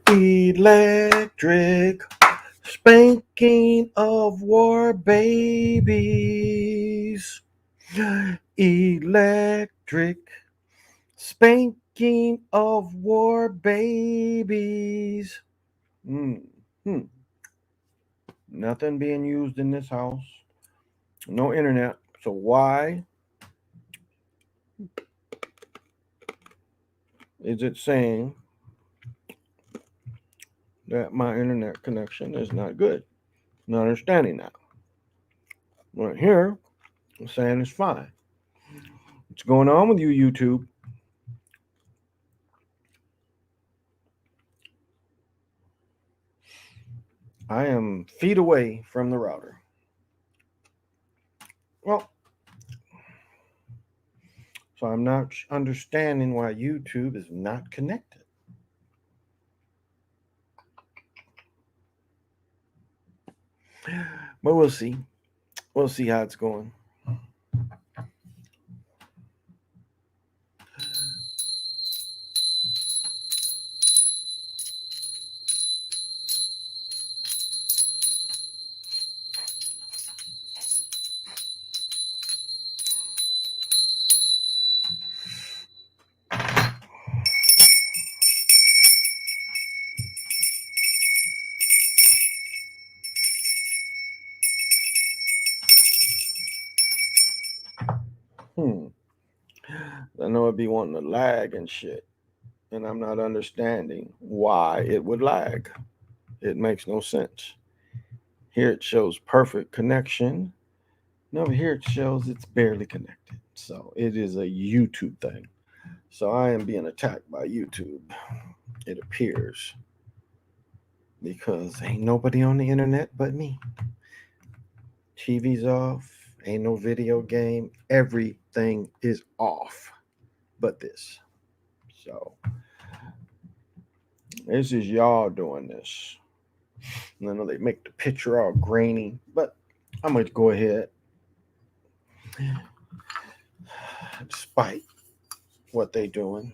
Electric spanking of war babies. Electric spanking of war babies. Mm-hmm. Nothing being used in this house. No internet. So why is it saying that my internet connection is not good? Not understanding that. Right here, I'm saying it's fine. What's going on with you, YouTube? I am feet away from the router. Well, so I'm not understanding why YouTube is not connected. But we'll see. We'll see how it's going. Hmm. I know it'd be wanting to lag and shit. And I'm not understanding why it would lag. It makes no sense. Here it shows perfect connection. And over here it shows it's barely connected. So it is a YouTube thing. So I am being attacked by YouTube, it appears. Because ain't nobody on the internet but me. TV's off, ain't no video game, everything is off but this. So this is y'all doing this. And I know they make the picture all grainy, but I'm going to go ahead, despite what they doing.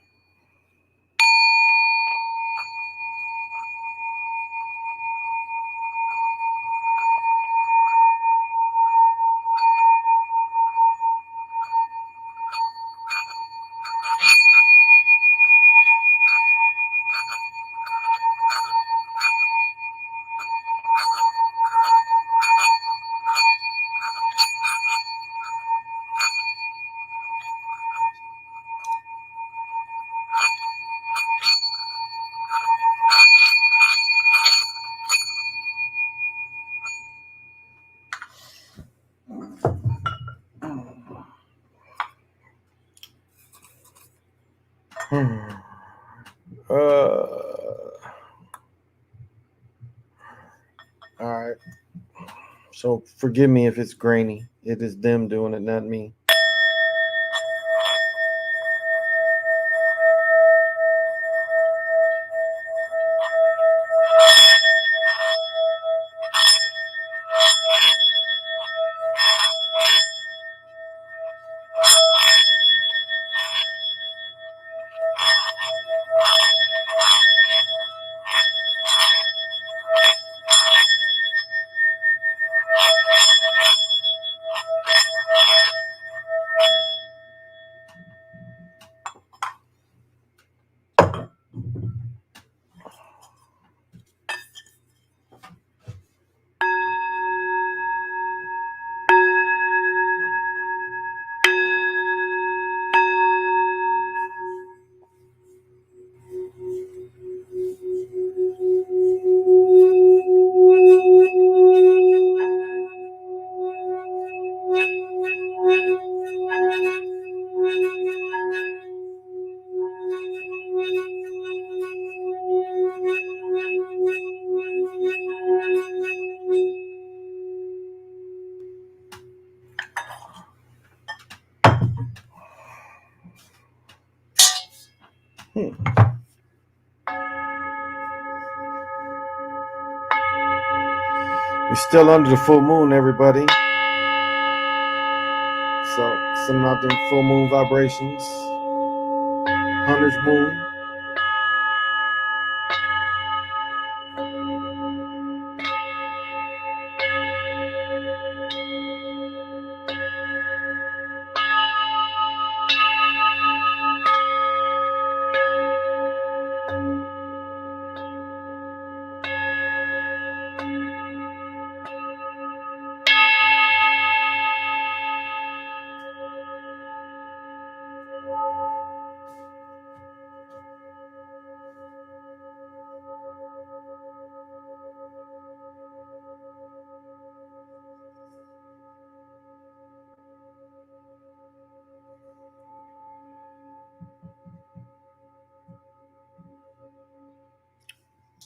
All right. So forgive me if it's grainy. It is them doing it, not me. We're still under the full moon, everybody. So some of them full moon vibrations. Hunter's moon.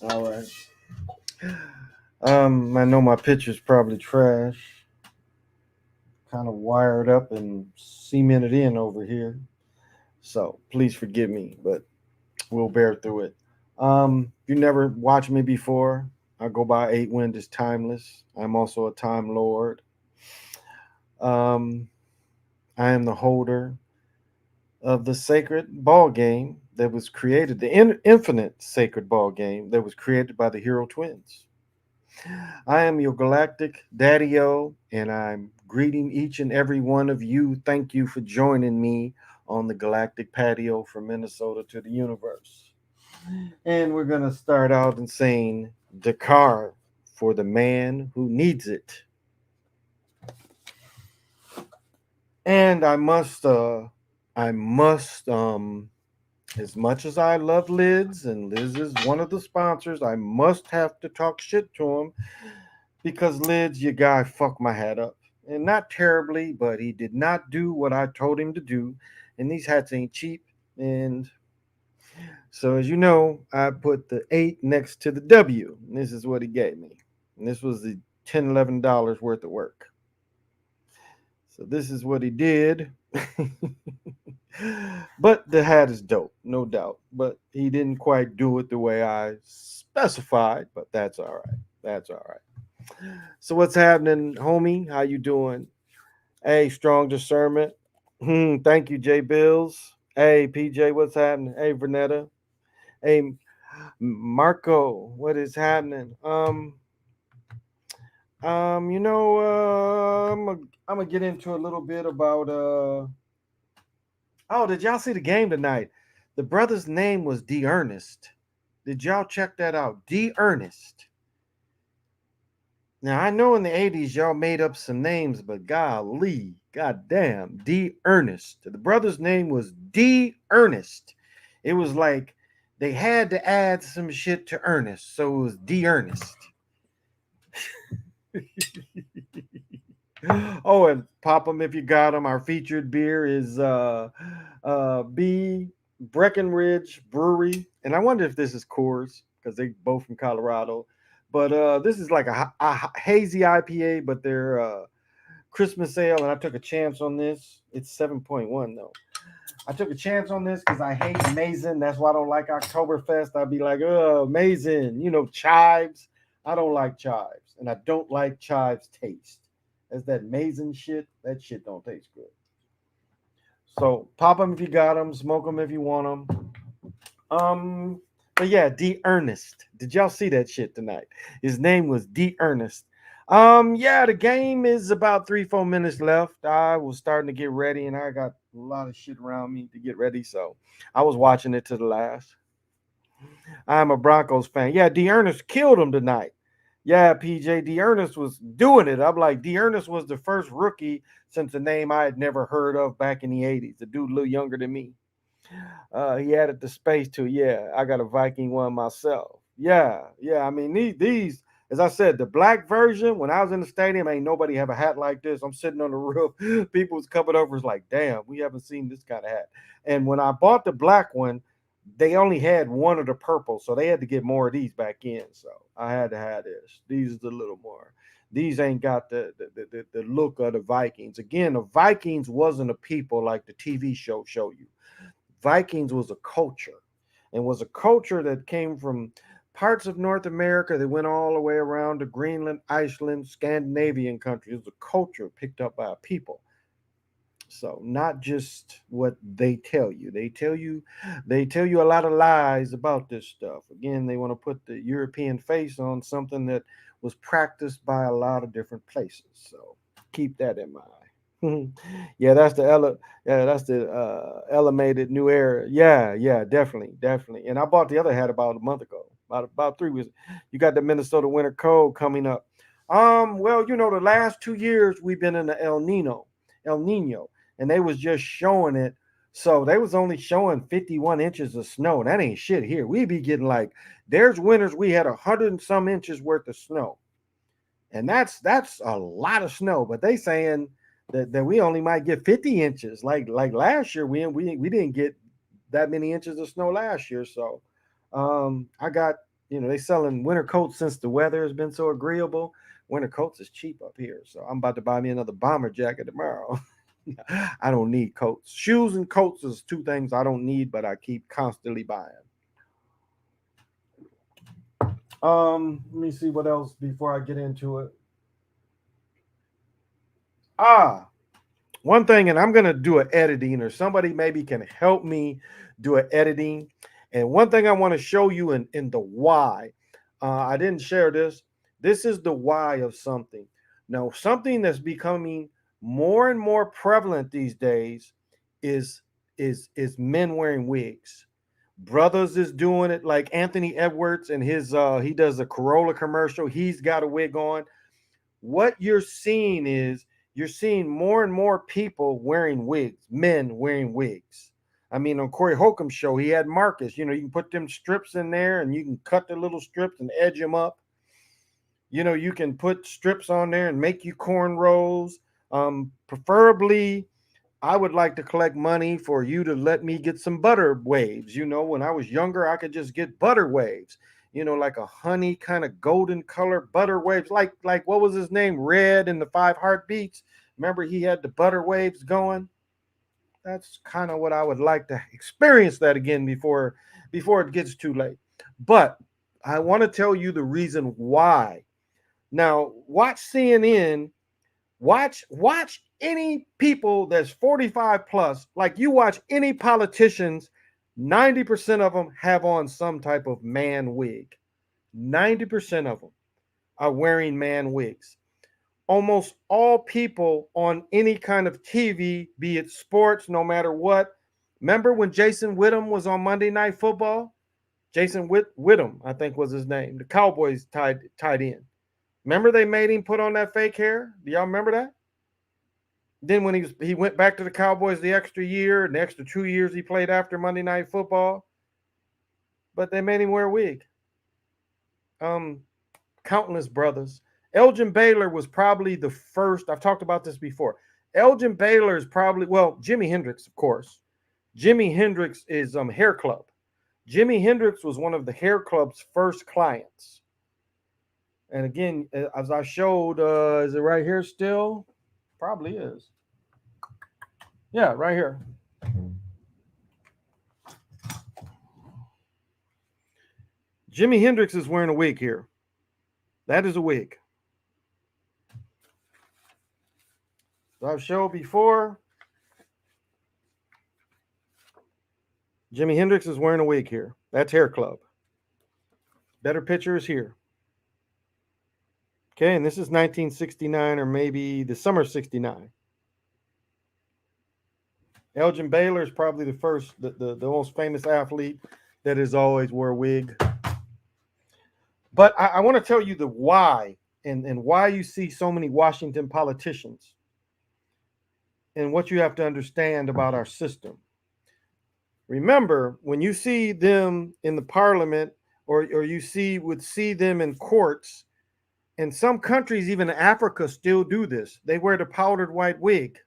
All right. I know my picture's probably trash, kind of wired up and cemented in over here. So please forgive me, but we'll bear through it. If you never watched me before, I go by Eight Wind is Timeless. I'm also a Time Lord. Um, I am the holder of the sacred ball game that was created, the infinite sacred ball game that was created by the Hero Twins. I am your galactic daddy o, and I'm greeting each and every one of you. Thank you for joining me on the galactic patio from Minnesota to the universe. And we're going to start out in saying Dakar for the man who needs it. And I must, as much as I love Liz, and Liz is one of the sponsors, I must have to talk shit to him because Liz, your guy fucked my hat up. And not terribly, but he did not do what I told him to do. And these hats ain't cheap. And so, as you know, I put the 8 next to the W. And this is what he gave me. And this was the $10, $11 worth of work. So, this is what he did. But the hat is dope, no doubt. But he didn't quite do it the way I specified, but that's all right. That's all right. So what's happening, homie? How you doing? Hey, strong discernment. Thank you, J Bills. Hey, PJ, what's happening? Hey, Vernetta. Hey, Marco, what is happening? I'm gonna get into a little bit about oh, did y'all see the game tonight? The brother's name was D Ernest. Did y'all check that out? D Ernest. Now I know in the 80s y'all made up some names, but golly, goddamn, D Ernest. The brother's name was D Ernest. It was like they had to add some shit to Ernest, so it was D Ernest. Oh, and pop them if you got them. Our featured beer is B Breckenridge Brewery, and I wonder if this is Coors because they both from Colorado. But this is like a hazy IPA, but they're Christmas ale, and I took a chance on this. It's 7.1 though. I took a chance on this because I hate Mason. That's why I don't like Oktoberfest. I'd be like, oh, Mason, chives. I don't like chives, and I don't like chives taste. That's that Mason shit. That shit don't taste good. So pop them if you got them. Smoke them if you want them. But yeah, D Ernest. Did y'all see that shit tonight? His name was D Ernest. Yeah, the game is about 3, 4 minutes left. I was starting to get ready, and I got a lot of shit around me to get ready, so I was watching it to the last. I'm a Broncos fan. Yeah, D Ernest killed him tonight. Yeah, PJ D Ernest was doing it. I'm like, D Ernest was the first rookie since a name I had never heard of back in the 80s. The dude a little younger than me. He added the space to, yeah, I got a Viking one myself. Yeah, yeah. I mean, these, as I said, the black version, when I was in the stadium, ain't nobody have a hat like this. I'm sitting on the roof. People was coming over, it's like, damn, we haven't seen this kind of hat. And when I bought the black one, they only had one of the purple, so they had to get more of these back in. So I had to have this. These is a little more. These ain't got the look of the Vikings. Again, the Vikings wasn't a people like the TV show you. Vikings was a culture, and was a culture that came from parts of North America that went all the way around to Greenland, Iceland, Scandinavian countries. It was a culture picked up by a people. So not just what they tell you. They tell you a lot of lies about this stuff. Again, they want to put the European face on something that was practiced by a lot of different places. So keep that in mind. Yeah, that's the elevated new era. Yeah, yeah, definitely, definitely. And I bought the other hat about a month ago, about 3 weeks. You got the Minnesota winter cold coming up. Well, the last 2 years we've been in the El Nino, and they was just showing it. So they was only showing 51 inches of snow. That ain't shit here. We be getting like there's winters we had 100 and some inches worth of snow, and that's a lot of snow. But they saying that we only might get 50 inches. Like last year, we didn't get that many inches of snow last year. So I got They selling winter coats since the weather has been so agreeable. Winter coats is cheap up here, so I'm about to buy me another bomber jacket tomorrow. I don't need coats. Shoes and coats is two things I don't need, but I keep constantly buying. Let me see what else before I get into it. One thing, and I'm gonna do an editing, or somebody maybe can help me do an editing. And one thing I want to show you in the why. I didn't share this. This is the why of something. Now, something that's becoming more and more prevalent these days is is men wearing wigs. Brothers is doing it, like Anthony Edwards and his he does a Corolla commercial. He's got a wig on. What you're seeing is you're seeing more and more people wearing wigs, men wearing wigs. I mean, on Corey Holcomb's show, he had Marcus. You can put them strips in there and you can cut the little strips and edge them up. You can put strips on there and make you cornrows. Preferably, I would like to collect money for you to let me get some butter waves. When I was younger, I could just get butter waves. Like a honey kind of golden color butter waves. Like what was his name? Red in the Five Heartbeats. Remember he had the butter waves going? That's kind of what I would like to experience that again before it gets too late. But I want to tell you the reason why. Now, watch CNN. Watch any people that's 45 plus, like you watch any politicians, 90% of them have on some type of man wig. 90% of them are wearing man wigs. Almost all people on any kind of TV, be it sports, no matter what. Remember when Jason Witten was on Monday Night Football? Jason Witten, I think was his name. The Cowboys tied in. Remember they made him put on that fake hair? Do y'all remember that? Then when he went back to the Cowboys the extra year and the extra 2 years he played after Monday Night Football, but they made him wear a wig. Countless brothers. Elgin Baylor was probably the first. I've talked about this before. Elgin Baylor is probably, well, Jimi Hendrix, of course. Jimi Hendrix is Hair Club. Jimi Hendrix was one of the Hair Club's first clients. And again, as I showed, is it right here still? Probably is. Yeah, right here. Jimi Hendrix is wearing a wig here. That is a wig. So I've showed before. Jimi Hendrix is wearing a wig here. That's Hair Club. Better picture is here. Okay, and this is 1969 or maybe the summer 69. Elgin Baylor is probably the first, the most famous athlete that has always wore a wig. But I want to tell you the why and why you see so many Washington politicians and what you have to understand about our system. Remember, when you see them in the parliament or you would see them in courts, in some countries, even Africa, still do this. They wear the powdered white wig.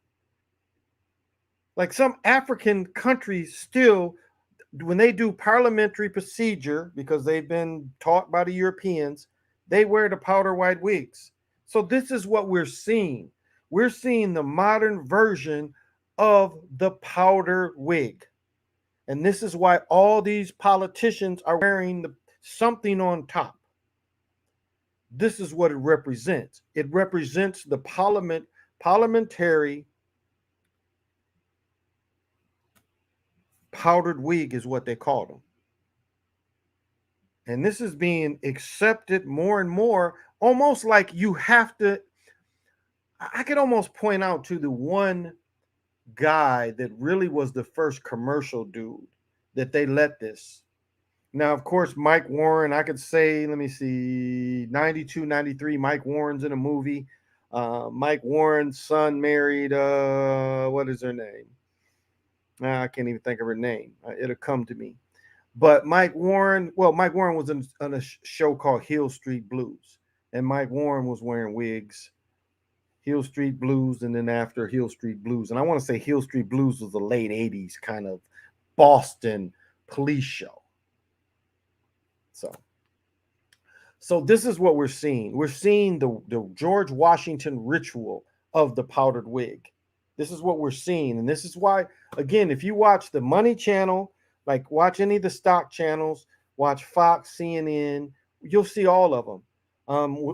Like some African countries still, when they do parliamentary procedure, because they've been taught by the Europeans, they wear the powder white wigs. So this is what we're seeing. We're seeing the modern version of the powder wig. And this is why all these politicians are wearing something on top. This is what it represents. It represents the parliamentary powdered wig is what they call them. And this is being accepted more and more, almost like you have to. I could almost point out to the one guy that really was the first commercial dude that they let this. Now, of course, Mike Warren, I could say, let me see, 92, 93, Mike Warren's in a movie. Mike Warren's son married, what is her name? I can't even think of her name. It'll come to me. But Mike Warren was on a show called Hill Street Blues. And Mike Warren was wearing wigs. Hill Street Blues, and then after Hill Street Blues. And I want to say Hill Street Blues was the late 80s kind of Boston police show. So So this is what we're seeing. We're seeing the George Washington ritual of the powdered wig. This is what we're seeing. And this is why, again, if you watch the Money Channel, like watch any of the stock channels, watch Fox, CNN, you'll see all of them.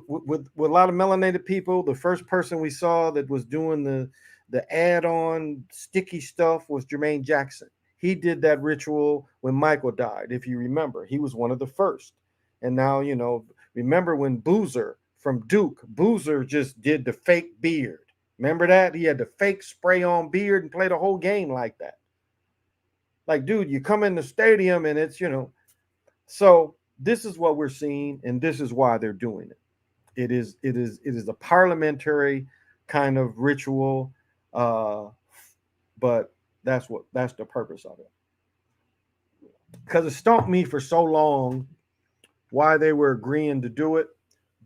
With a lot of melanated people, the first person we saw that was doing the add-on sticky stuff was Jermaine Jackson. He did that ritual when Michael died. If you remember, he was one of the first. And now, remember when Boozer from Duke, Boozer just did the fake beard. Remember that? He had the fake spray on beard and played a whole game like that. Like, dude, you come in the stadium and it's, so this is what we're seeing, and this is why they're doing it. It is a parliamentary kind of ritual, but that's the purpose of it. Because it stumped me for so long why they were agreeing to do it,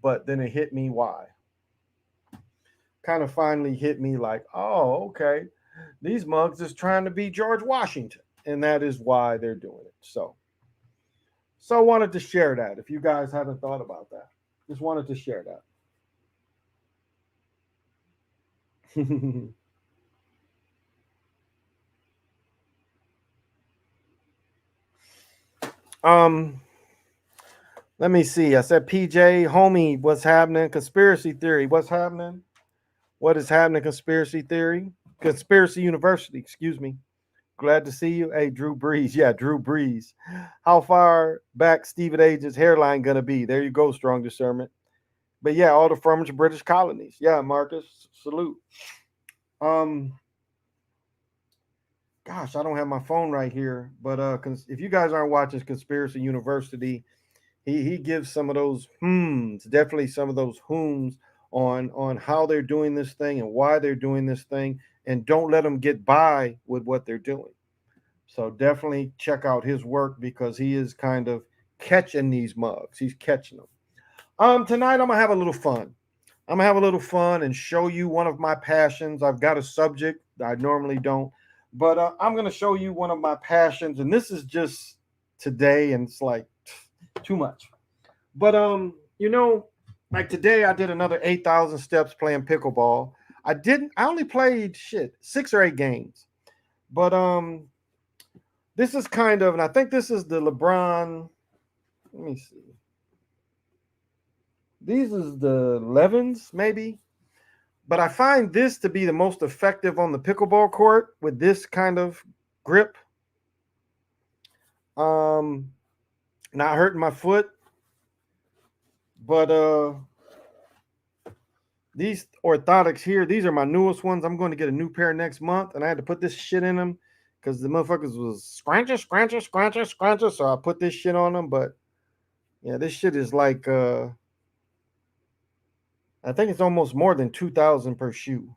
but then it hit me why. Kind of finally hit me like, oh, okay, these mugs is trying to be George Washington, and that is why they're doing it. So I wanted to share that. If you guys haven't thought about that, just wanted to share that. um, let me see. I said, PJ, homie, what's happening? Conspiracy theory, what's happening? What is happening? Conspiracy theory, Conspiracy University. Excuse me. Glad to see you. Hey, Drew Brees. Yeah, Drew Brees. How far back Stephen Age's hairline gonna be? There you go, strong discernment. But yeah, all the from the British colonies. Yeah, Marcus, salute. Um, Gosh, I don't have my phone right here, but if you guys aren't watching Conspiracy University, he gives some of those definitely some of those on how they're doing this thing and why they're doing this thing, and don't let them get by with what they're doing. So definitely check out his work because he is kind of catching these mugs. He's catching them. Tonight I'm gonna have a little fun. I'm gonna have a little fun and show you one of my passions. I've got a subject that I normally don't, but I'm gonna show you one of my passions, and this is just today, and it's like too much. But like today I did another 8,000 steps playing pickleball. I only played 6 or 8 games, but this is kind of, and I think this is the LeBron. Let me see. These is the 11s, maybe. But I find this to be the most effective on the pickleball court with this kind of grip. Not hurting my foot. But these orthotics here, these are my newest ones. I'm going to get a new pair next month, and I had to put this shit in them because the motherfuckers was scratcher. So I put this shit on them. But yeah, this shit is like I think it's almost more than 2,000 per shoe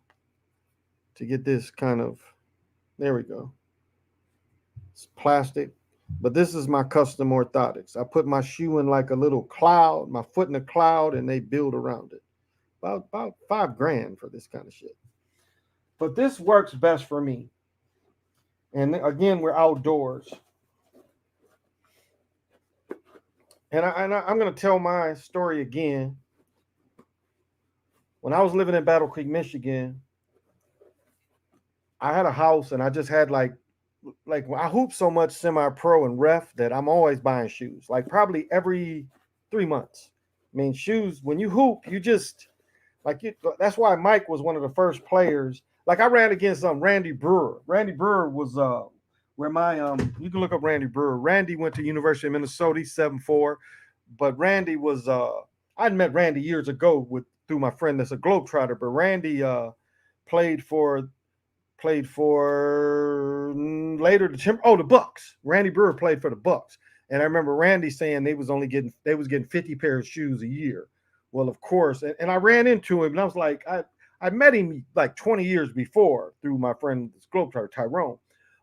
to get this kind of. There we go. It's plastic, but this is my custom orthotics. I put my shoe in like a little cloud, my foot in a cloud, and they build around it. About $5,000 for this kind of shit. But this works best for me. And again, we're outdoors. And I'm going to tell my story again. When I was living in Battle Creek, Michigan, I had a house and I just had like I hoop so much semi-pro and ref that I'm always buying shoes, like probably every 3 months. I mean, shoes, when you hoop, you just that's why Mike was one of the first players. Like I ran against Randy Brewer. Randy Brewer was where my you can look up Randy Brewer. Randy went to University of Minnesota. He's 7'4", but Randy was I'd met Randy years ago through my friend that's a Globetrotter. But Randy played for later the Bucks. Randy Brewer played for the Bucks, and I remember Randy saying they was getting 50 pairs of shoes a year. Well, of course, and I ran into him, and I was like, I met him like 20 years before through my friend Globetrotter Tyrone,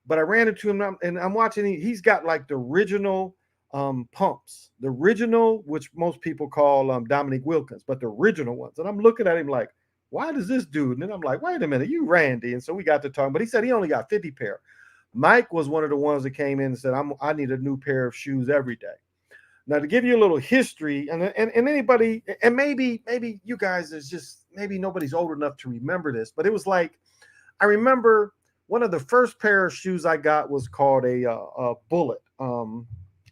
but I ran into him, and I'm watching. He's got like the original pumps, the original, which most people call Dominique Wilkins, but the original ones. And I'm looking at him like, why does this dude? And then I'm like, wait a minute, you Randy. And so we got to talking, but he said he only got 50 pair. Mike was one of the ones that came in and said, I need a new pair of shoes every day. Now, to give you a little history, and anybody, and maybe you guys is just maybe nobody's old enough to remember this, but it was like I remember one of the first pair of shoes I got was called a Bullet.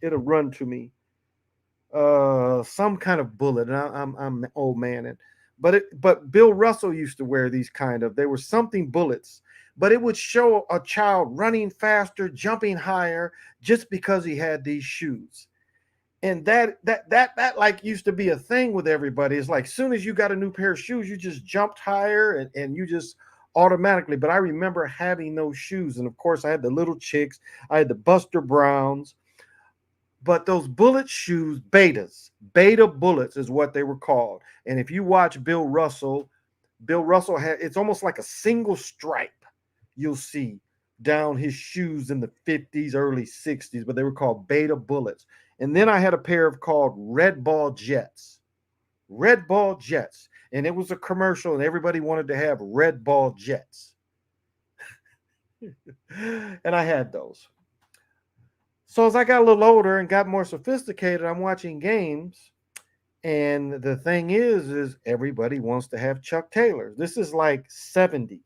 It'll run to me, some kind of Bullet, and I'm an old man, and but Bill Russell used to wear these kind of. They were something bullets, but it would show a child running faster, jumping higher, just because he had these shoes. And that like used to be a thing with everybody. It's like soon as you got a new pair of shoes, you just jumped higher, and you just automatically. But I remember having those shoes, and of course I had the little chicks, I had the Buster Browns, but those bullet shoes, beta bullets is what they were called. And if you watch Bill Russell had, it's almost like a single stripe you'll see down his shoes in the 50s, early 60s, but they were called beta bullets. And then I had a pair of called Red Ball Jets. Red Ball Jets. And it was a commercial, and everybody wanted to have Red Ball Jets. And I had those. So as I got a little older and got more sophisticated, I'm watching games. And the thing is everybody wants to have Chuck Taylors. This is like 70.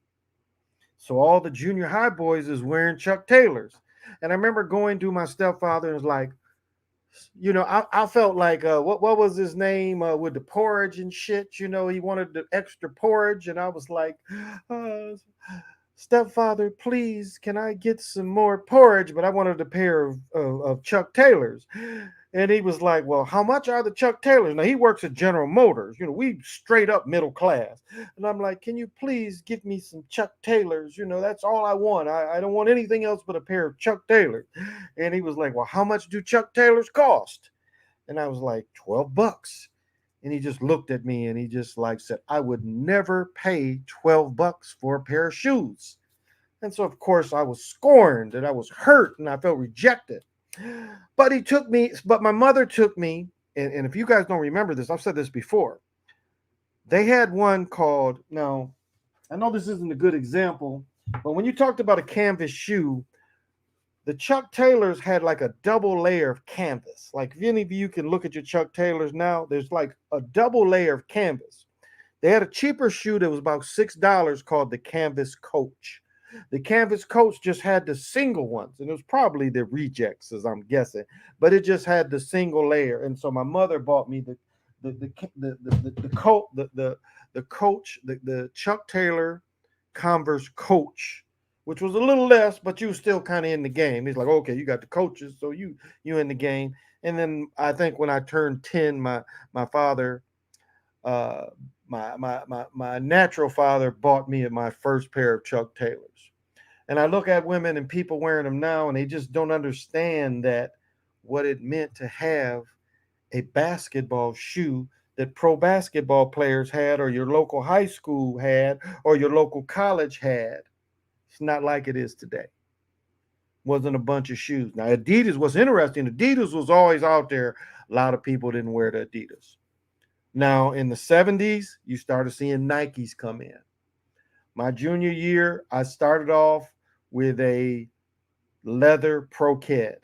So all the junior high boys is wearing Chuck Taylors. And I remember going to my stepfather and was like, I felt like what was his name with the porridge and shit. He wanted the extra porridge, and I was like, uh, stepfather, please, can I get some more porridge? But I wanted a pair of Chuck Taylors. And he was like, well, how much are the Chuck Taylors? Now, he works at General Motors. We straight up middle class. And I'm like, can you please give me some Chuck Taylors? That's all I want. I don't want anything else but a pair of Chuck Taylors. And he was like, well, how much do Chuck Taylors cost? And I was like, $12. And he just looked at me and he just like said, I would never pay $12 for a pair of shoes. And so, of course, I was scorned and I was hurt and I felt rejected. But my mother took me, and if you guys don't remember this, I've said this before. They had one called, now, I know this isn't a good example, but when you talked about a canvas shoe, the Chuck Taylors had like a double layer of canvas. Like if any of you can look at your Chuck Taylors now, there's like a double layer of canvas. They had a cheaper shoe that was about $6 called the Canvas Coach. The Canvas Coach just had the single ones, and it was probably the rejects, as I'm guessing, but it just had the single layer. And so my mother bought me the coat, the Coach, the Chuck Taylor Converse Coach, which was a little less, but you were still kind of in the game. He's like, okay, you got the coaches, so you in the game. And then I think when I turned 10, my father, uh, my natural father bought me my first pair of Chuck Taylors. And I look at women and people wearing them now, and they just don't understand that what it meant to have a basketball shoe that pro basketball players had, or your local high school had, or your local college had. It's not like it is today. Wasn't a bunch of shoes. Now, Adidas was interesting. Adidas was always out there. A lot of people didn't wear the Adidas. Now, in the 70s, you started seeing Nikes come in. My junior year, I started off with a leather Pro Ked,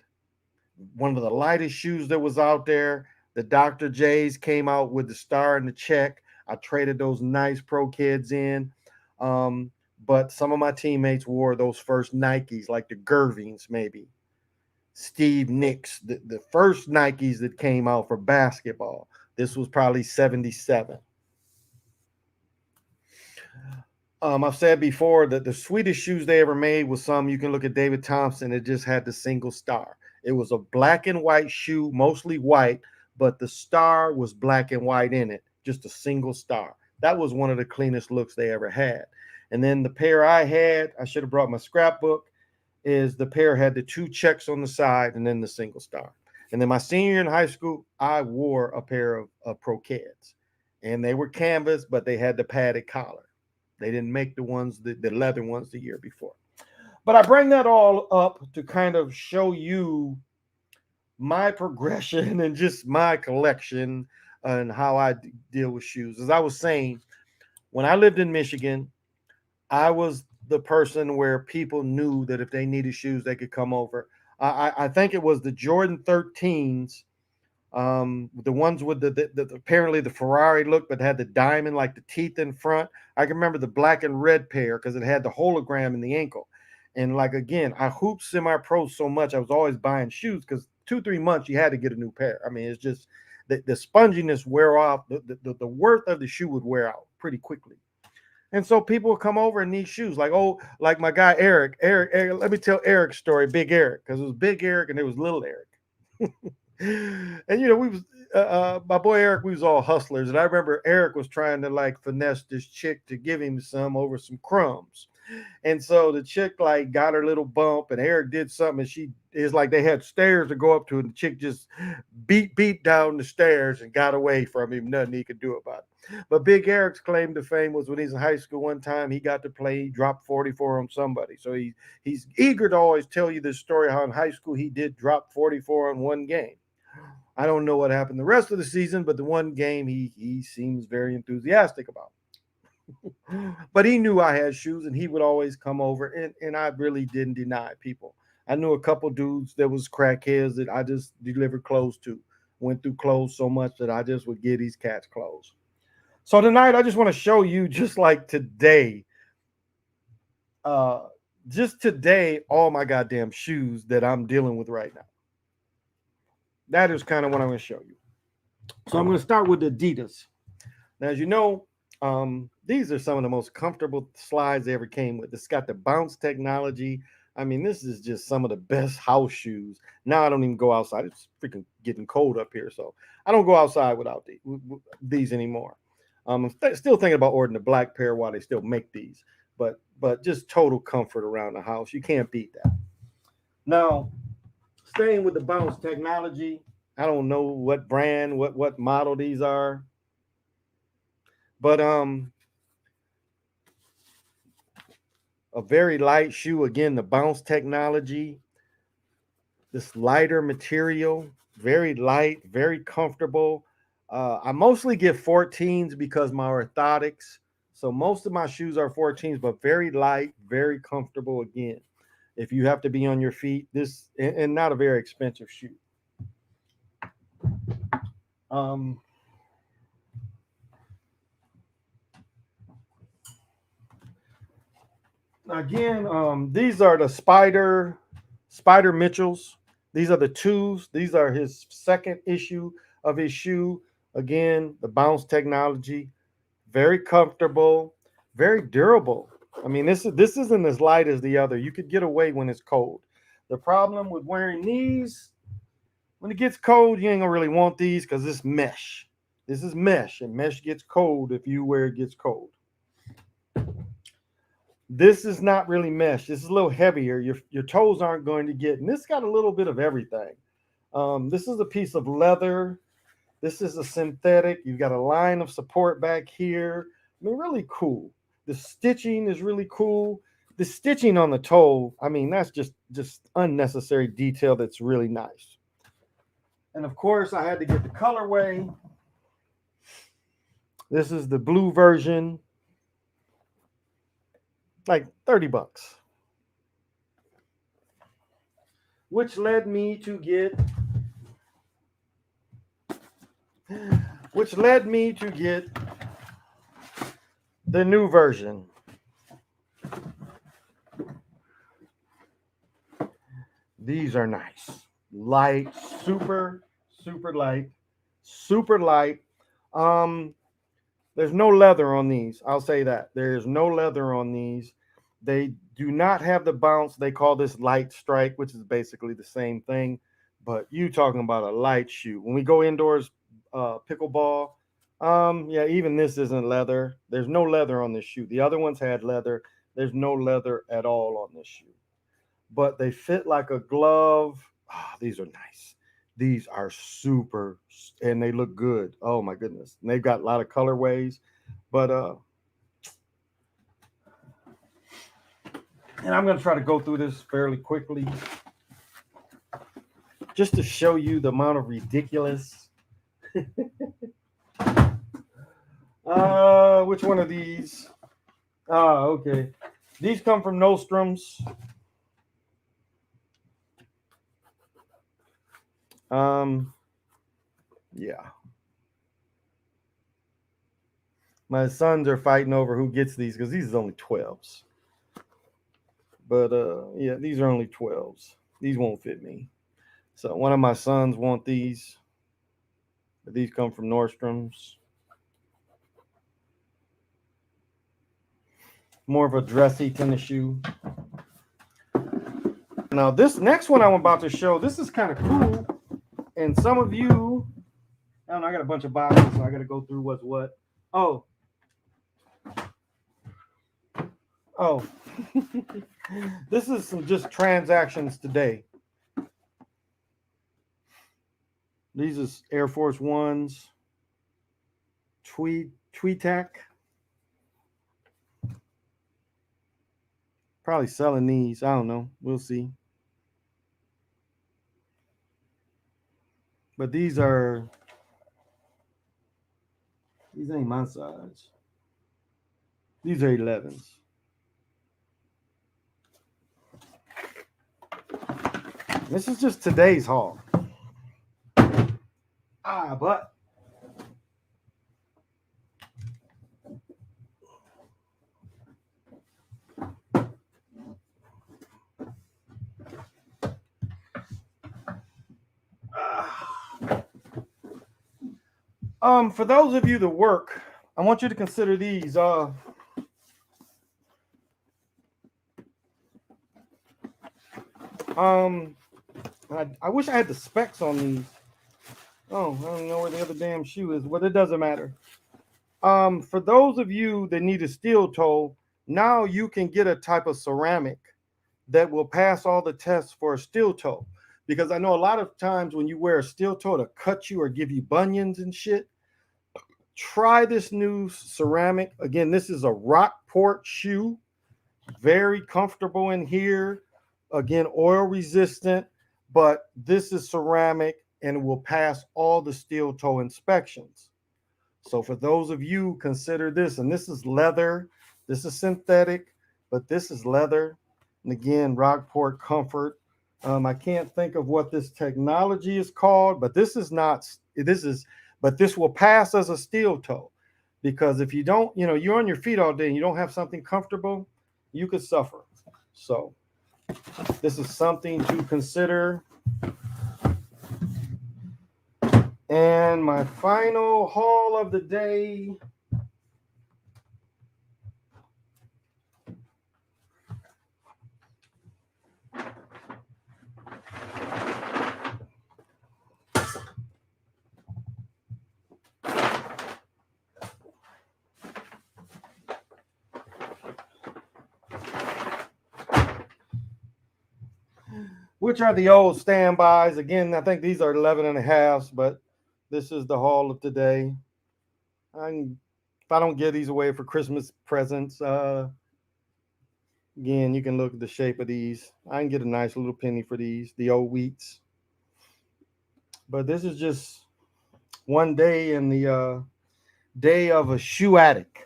one of the lightest shoes that was out there. The Dr. J's came out with the star and the check. I traded those nice Pro Keds in. But some of my teammates wore those first Nikes, like the Gervings, maybe. Steve Nicks, the first Nikes that came out for basketball. This was probably 77. I've said before that the sweetest shoes they ever made was some, you can look at David Thompson, it just had the single star. It was a black and white shoe, mostly white, but the star was black and white in it, just a single star. That was one of the cleanest looks they ever had. And then the pair I had, I should have brought my scrapbook, is the pair had the two checks on the side and then the single star. And then my senior year in high school, I wore a pair of Pro Keds. And they were canvas, but they had the padded collar. They didn't make the leather ones the year before. But I bring that all up to kind of show you my progression and just my collection and how I deal with shoes. As I was saying, when I lived in Michigan, I was the person where people knew that if they needed shoes, they could come over. I think it was the Jordan 13s The ones with the apparently the Ferrari look, but had the diamond like the teeth in front. I can remember the black and red pair because it had the hologram in the ankle. And like again, I hooped semi-pro so much, I was always buying shoes because 2 3 months you had to get a new pair. I mean, it's just the sponginess wear off, the worth of the shoe would wear out pretty quickly. And so people would come over and need shoes, like like my guy Eric. Eric. Let me tell Eric's story, Big Eric, because it was Big Eric and there was Little Eric. And we was my boy Eric, we was all hustlers, and I remember Eric was trying to like finesse this chick to give him some over some crumbs. And so the chick like got her little bump, and Eric did something, and she is like they had stairs to go up to, and the chick just beat down the stairs and got away from him. Nothing he could do about it. But Big Eric's claim to fame was when he's in high school. One time he got to play, he dropped 44 on somebody. So he's eager to always tell you this story how in high school he did drop 44 on one game. I don't know what happened the rest of the season, but the one game he seems very enthusiastic about. But he knew I had shoes, and he would always come over, and I really didn't deny people. I knew a couple dudes that was crackheads that I just delivered clothes to. Went through clothes so much that I just would get these cats clothes. So tonight I just want to show you, just like today, all my goddamn shoes that I'm dealing with right now. That is kind of what I'm going to show you. So I'm going to start with Adidas. Now, as you know, these are some of the most comfortable slides they ever came with. It's got the bounce technology. I mean, this is just some of the best house shoes. Now I don't even go outside. It's freaking getting cold up here, so I don't go outside without these anymore. I'm still thinking about ordering the black pair while they still make these, but just total comfort around the house. You can't beat that. Now, staying with the bounce technology, I don't know what brand, what model these are, but a very light shoe. Again, the bounce technology, this lighter material, very light, very comfortable. I mostly get 14s because my orthotics. So most of my shoes are 14s, but very light, very comfortable. Again, if you have to be on your feet, this and not a very expensive shoe. Again, these are the Spider Mitchells. These are the twos. These are his second issue of his shoe. Again, the bounce technology, very comfortable, very durable. I mean, this isn't as light as the other. You could get away when it's cold. The problem with wearing these, when it gets cold, you ain't gonna really want these because it's mesh. This is mesh, and mesh gets cold if you wear it gets cold. This is not really mesh. This is a little heavier. Your toes aren't going to get, and this got a little bit of everything. This is a piece of leather. This is a synthetic. You've got a line of support back here. I mean, really cool. The stitching is really cool. The stitching on the toe, I mean, that's just unnecessary detail that's really nice. And of course, I had to get the colorway. This is the blue version, like $30, which led me to get the new version. These are nice, light, super light, super light. There's no leather on these. I'll say that. There's no leather on these. They do not have the bounce. They call this light strike, which is basically the same thing. But you talking about a light shoe. When we go indoors, pickleball, yeah, even this isn't leather. There's no leather on this shoe. The other ones had leather. There's no leather at all on this shoe. But they fit like a glove. Oh, these are nice. These are super, and they look good. Oh my goodness. And they've got a lot of colorways, but and I'm going to try to go through this fairly quickly just to show you the amount of ridiculous. Which one of these? Okay. These come from Nostrum's. Yeah. My sons are fighting over who gets these because these is only 12s. But yeah, these are only 12s. These won't fit me. So one of my sons want these. But these come from Nordstrom's. More of a dressy tennis shoe. Now this next one I'm about to show, this is kind of cool. And some of you, I don't know, I got a bunch of boxes, so I got to go through what's what. Oh. Oh. This is some just transactions today. These is Air Force Ones. Tweetac. Probably selling these. I don't know. We'll see. But these ain't my size. These are 11s. This is just today's haul. But for those of you that work, I want you to consider these. I wish I had the specs on these. Oh, I don't know where the other damn shoe is, but it doesn't matter. For those of you that need a steel toe, now you can get a type of ceramic that will pass all the tests for a steel toe. Because I know a lot of times when you wear a steel toe to cut you or give you bunions and shit, try this new ceramic. Again, this is a Rockport shoe. Very comfortable in here. Again, oil resistant, but this is ceramic and it will pass all the steel toe inspections. So for those of you, consider this. And this is leather. This is synthetic, but this is leather. And again, Rockport Comfort. I can't think of what this technology is called, but this will pass as a steel toe. Because if you don't, you're on your feet all day and you don't have something comfortable, you could suffer. So this is something to consider. And my final haul of the day. Which are the old standbys. Again, I think these are 11 and a half, but this is the haul of today. If I don't give these away for Christmas presents, again, you can look at the shape of these. I can get a nice little penny for these, the old wheats. But this is just one day in the day of a shoe addict.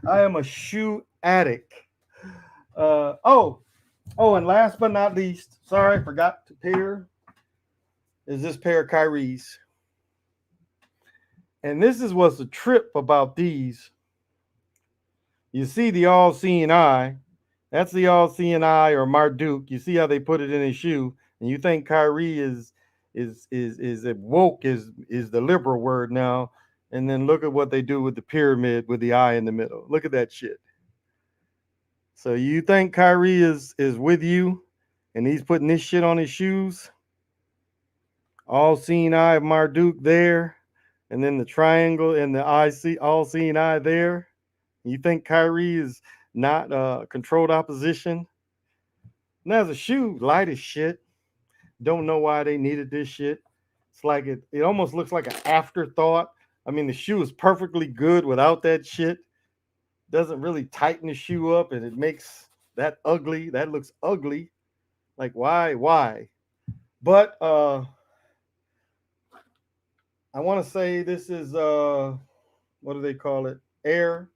I am a shoe addict. And last but not least, sorry, I forgot to pair, is this pair of Kyrie's. And this is what's the trip about these. You see the all-seeing eye. That's the all-seeing eye or Marduk. You see how they put it in his shoe, and you think Kyrie is woke is the liberal word now. And then look at what they do with the pyramid with the eye in the middle. Look at that shit. So you think Kyrie is with you, and he's putting this shit on his shoes? All-seeing eye of Marduk there, and then the triangle and the all-seeing eye there. You think Kyrie is not controlled opposition? And as a shoe, light as shit. Don't know why they needed this shit. It's like it almost looks like an afterthought. I mean, the shoe is perfectly good without that shit. Doesn't really tighten the shoe up, and it makes that ugly. That looks ugly. Like, why? But I want to say this is what do they call it? Air.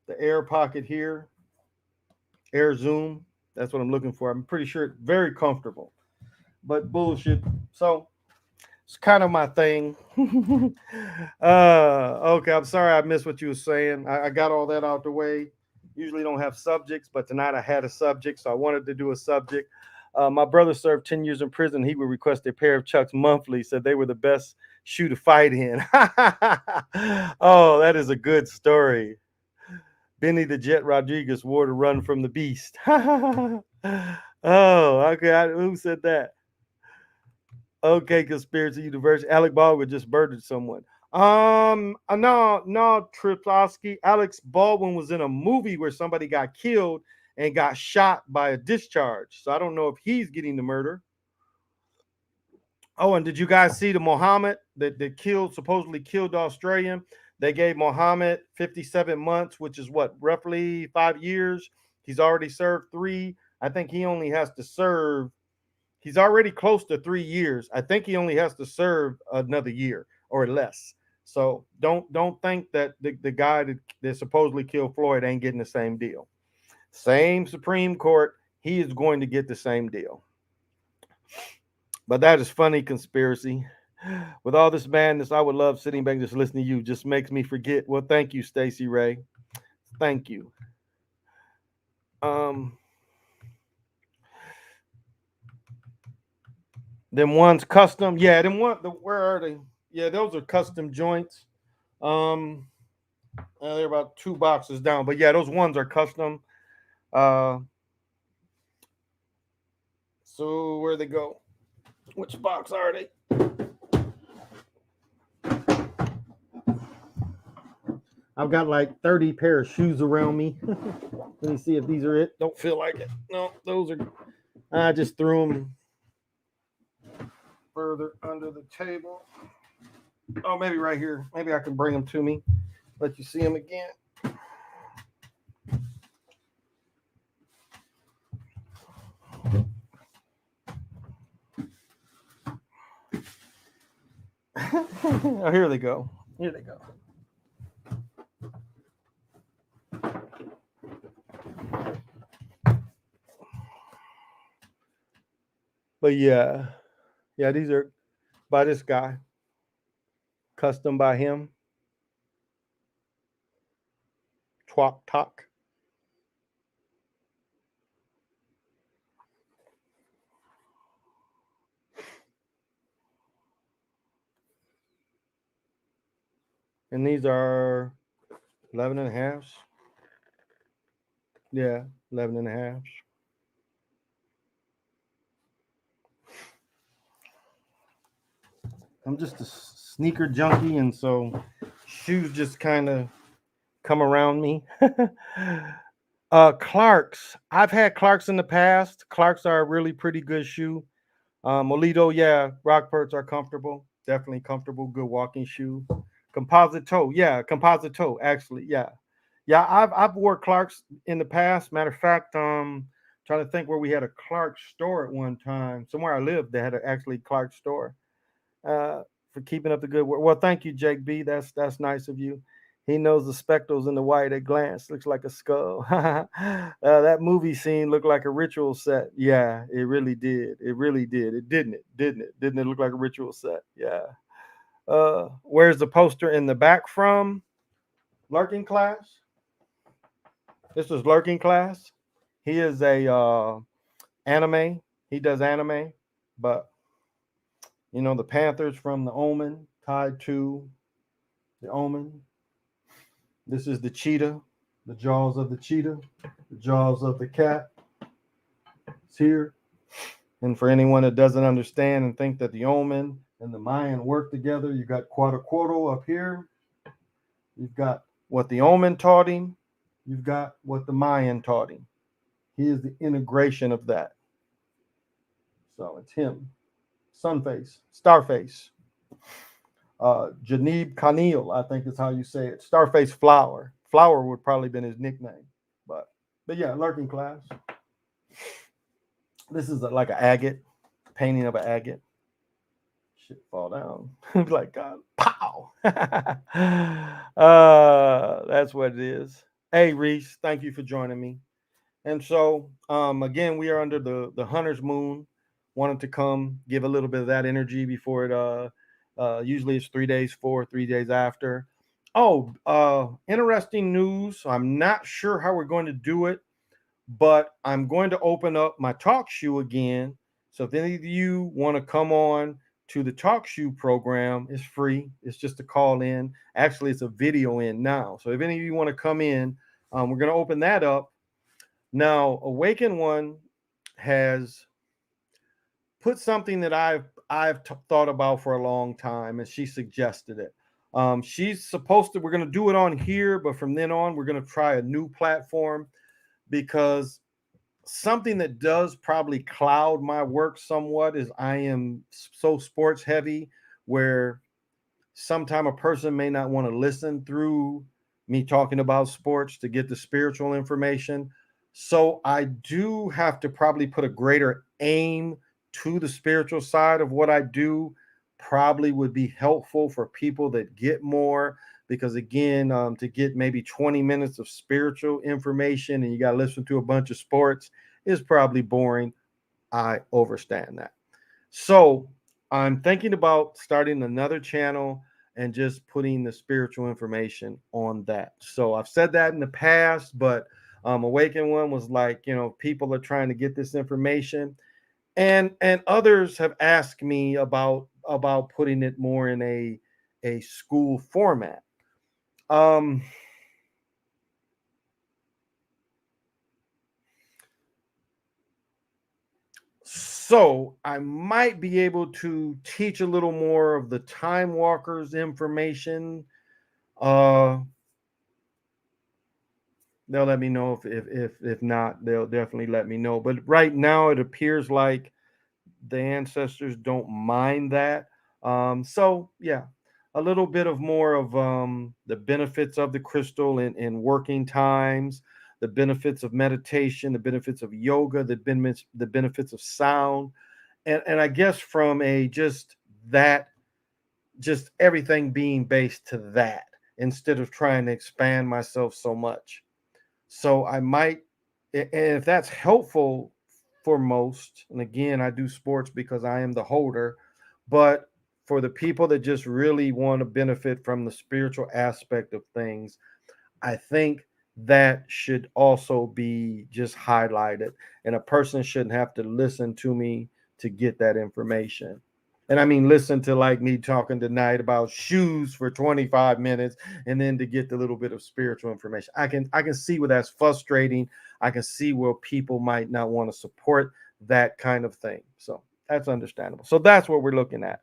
The air pocket here. Air zoom. That's what I'm looking for. I'm pretty sure it's very comfortable. But bullshit. So It's kind of my thing. Okay, I'm sorry I missed what you were saying. I got all that out the way. Usually don't have subjects, but tonight I had a subject, so I wanted to do a subject. My brother served 10 years in prison. He would request a pair of Chucks monthly, said they were the best shoe to fight in. Oh, that is a good story. Benny the Jet Rodriguez wore to run from the beast. Oh, okay. Who said that? Okay, conspiracy universe. Alec Baldwin just murdered someone. No, Triplowski. Alex Baldwin was in a movie where somebody got killed and got shot by a discharge. So I don't know if he's getting the murder. Oh, and did you guys see the Mohammed that killed, supposedly killed the Australian? They gave Mohammed 57 months, which is what, roughly 5 years. He's already served 3. I think he only has to serve, he's already close to 3 years. I think he only has to serve another year or less. So don't think that the guy that supposedly killed Floyd ain't getting the same deal. Same Supreme Court, he is going to get the same deal. But that is funny, conspiracy. With all this madness, I would love sitting back just listening to you. Just makes me forget. Well, thank you, Stacey Ray. Thank you. Them ones custom. Yeah, them one. Where are they? Yeah, those are custom joints. They're about 2 boxes down. But yeah, those ones are custom. So where they go? Which box are they? I've got like 30 pair of shoes around me. Let me see if these are it. Don't feel like it. No, those are. I just threw them further under the table. Oh, maybe right here. Maybe I can bring them to me. Let you see them again. Oh, here they go. Here they go. But yeah, these are by this guy, custom by him. Twok Tok. And these are 11 and a half. Yeah, 11 and a half. I'm just a sneaker junkie, and so shoes just kind of come around me. Clarks. I've had Clarks in the past. Clarks are a really pretty good shoe. Molito, yeah, Rockports are comfortable. Definitely comfortable, good walking shoe. Composite toe, yeah, composite toe, actually, yeah. Yeah, I've wore Clarks in the past. Matter of fact, trying to think where we had a Clark store at one time. Somewhere I lived, they had an actually Clark store. For keeping up the good work. Well, thank you, Jake B. That's nice of you. He knows the spectacles in the white at glance. Looks like a skull. That movie scene looked like a ritual set. Yeah, it really did. It really did. It didn't it? Didn't it? Didn't it look like a ritual set? Yeah. Where's the poster in the back from? Lurking Class. This was Lurking Class. He is a anime. He does anime, but the Panthers from the Omen tied to the Omen. This is the cheetah, the jaws of the cheetah, the jaws of the cat. It's here. And for anyone that doesn't understand and think that the Omen and the Mayan work together, you got Quetzalcoatl up here. You've got what the Omen taught him. You've got what the Mayan taught him. He is the integration of that. So it's him. Sunface, Starface. Janib Khanil, I think is how you say it. Starface Flower. Flower would probably been his nickname. But yeah, Lurking Class. This is like an agate, painting of an agate. Shit fall down. Like God, pow. That's what it is. Hey Reese, thank you for joining me. And so again, we are under the hunter's moon. wanted to come give a little bit of that energy before it usually it's 3 days for 3 days after. Oh, interesting news. I'm not sure how we're going to do it, but I'm going to open up my talk show again. So if any of you want to come on to the talk show program, it's free. It's just a call in. Actually, it's a video in now. So if any of you want to come in, we're going to open that up. Now, Awaken One has put something that I've thought about for a long time, and she suggested it. She's supposed to. We're going to do it on here, but from then on, we're going to try a new platform because something that does probably cloud my work somewhat is I am so sports heavy where sometime a person may not want to listen through me talking about sports to get the spiritual information. So I do have to probably put a greater aim to the spiritual side of what I do. Probably would be helpful for people that get more because again, to get maybe 20 minutes of spiritual information and you got to listen to a bunch of sports is probably boring. I understand that. So I'm thinking about starting another channel and just putting the spiritual information on that. So I've said that in the past, but Awaken One was like, people are trying to get this information, and others have asked me about putting it more in a school format. So I might be able to teach a little more of the time walkers information. They'll let me know if not, they'll definitely let me know. But right now it appears like the ancestors don't mind that. So yeah, a little bit of more of the benefits of the crystal in working times, the benefits of meditation, the benefits of yoga, the benefits of sound, and I guess from a just everything being based to that instead of trying to expand myself so much. So I might, and if that's helpful for most, and again, I do sports because I am the holder, but for the people that just really want to benefit from the spiritual aspect of things, I think that should also be just highlighted. And a person shouldn't have to listen to me to get that information. And I mean, listen to like me talking tonight about shoes for 25 minutes and then to get the little bit of spiritual information. I can see where that's frustrating. I can see where people might not want to support that kind of thing. So that's understandable. So that's what we're looking at.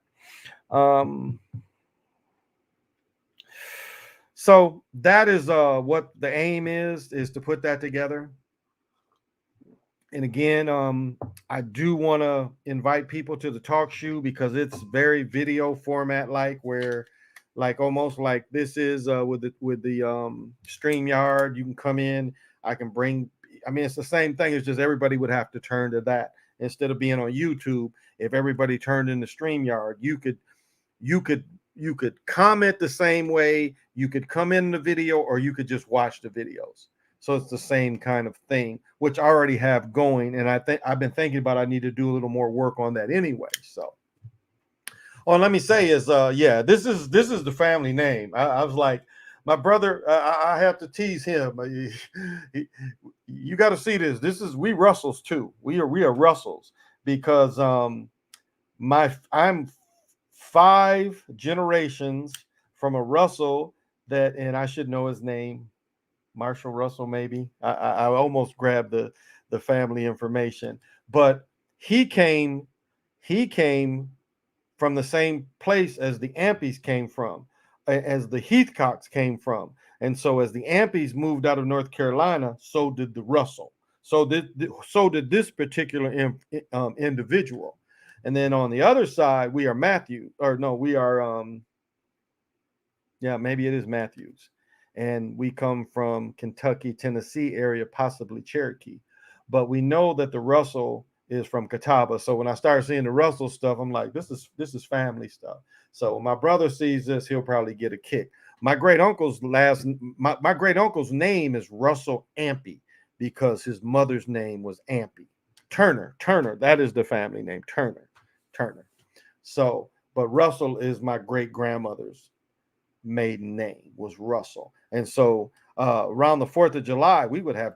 So that is what the aim is to put that together. And again, I do want to invite people to the talk show because it's very video format, like almost like this is with the StreamYard. You can come in. I can bring. I mean, it's the same thing. It's just everybody would have to turn to that instead of being on YouTube. If everybody turned into StreamYard, you could comment the same way. You could come in the video, or you could just watch the videos. So it's the same kind of thing, which I already have going. And I think I've been thinking about I need to do a little more work on that anyway. So, oh, let me say is yeah, this is the family name. I was like, my brother, I have to tease him. You got to see this. This is we Russells too. We are Russells because I'm 5 generations from a Russell that, and I should know his name. Marshall Russell, maybe. I almost grabbed the family information, but he came from the same place as the Ampies came from, as the Heathcocks came from, and so as the Ampies moved out of North Carolina, so did the Russell. So did this particular individual, and then on the other side we are Matthew, or no, we are yeah, maybe it is Matthews. And we come from Kentucky, Tennessee area, possibly Cherokee. But we know that the Russell is from Catawba. So when I start seeing the Russell stuff, I'm like, this is family stuff. So when my brother sees this, he'll probably get a kick. My great uncle's name is Russell Ampey because his mother's name was Ampey. Turner. That is the family name, Turner. So, but Russell is my great grandmother's maiden name, was Russell. And so around the 4th of July, we would have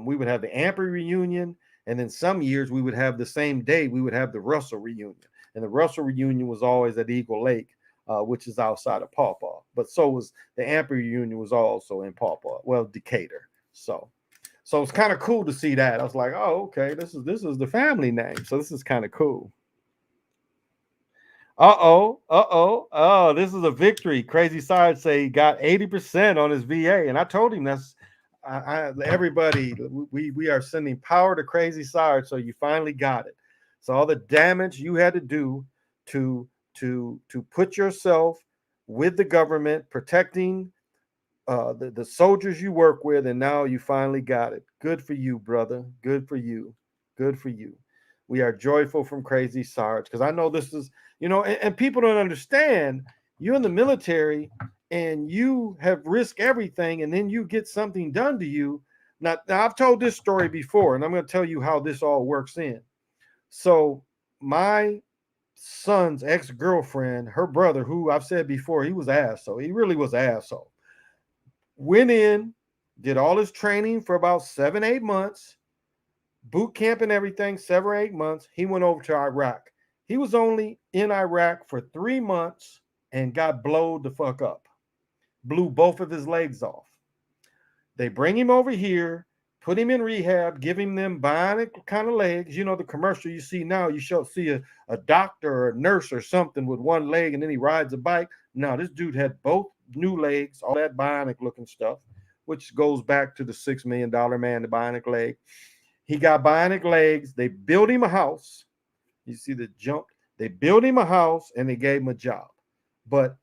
we would have the Ampry reunion. And then some years we would have the same day, we would have the Russell reunion. And the Russell reunion was always at Eagle Lake, which is outside of Paw Paw. But so was the Ampry reunion was also in Paw Paw, well, Decatur. So it's kind of cool to see that. I was like, oh, okay, this is the family name. So this is kind of cool. Oh, this is a victory. Crazy Side say he got 80% on his VA. And I told him that's everybody, we are sending power to Crazy Side. So you finally got it. So all the damage you had to do to put yourself with the government, protecting the soldiers you work with, and now you finally got it. Good for you, brother. Good for you. Good for you. We are joyful from Crazy Sarge, because I know this is, and people don't understand. You're in the military and you have risked everything, and then you get something done to you. Now I've told this story before, and I'm going to tell you how this all works in. So my son's ex-girlfriend, her brother, who I've said before, he was an asshole. He really was an asshole. Went in, did all his training for about 7-8 months, boot camp and everything, 7 or 8 months. He went over to Iraq. He was only in Iraq for 3 months and got blowed the fuck up. Blew both of his legs off. They bring him over here, put him in rehab, give him them bionic kind of legs. You know, the commercial you see now, you see a doctor or a nurse or something with one leg, and then he rides a bike. No, this dude had both new legs, all that bionic looking stuff, which goes back to the $6 million man, the bionic leg. He got bionic legs. They built him a house. You see the jump. They built him a house and they gave him a job. But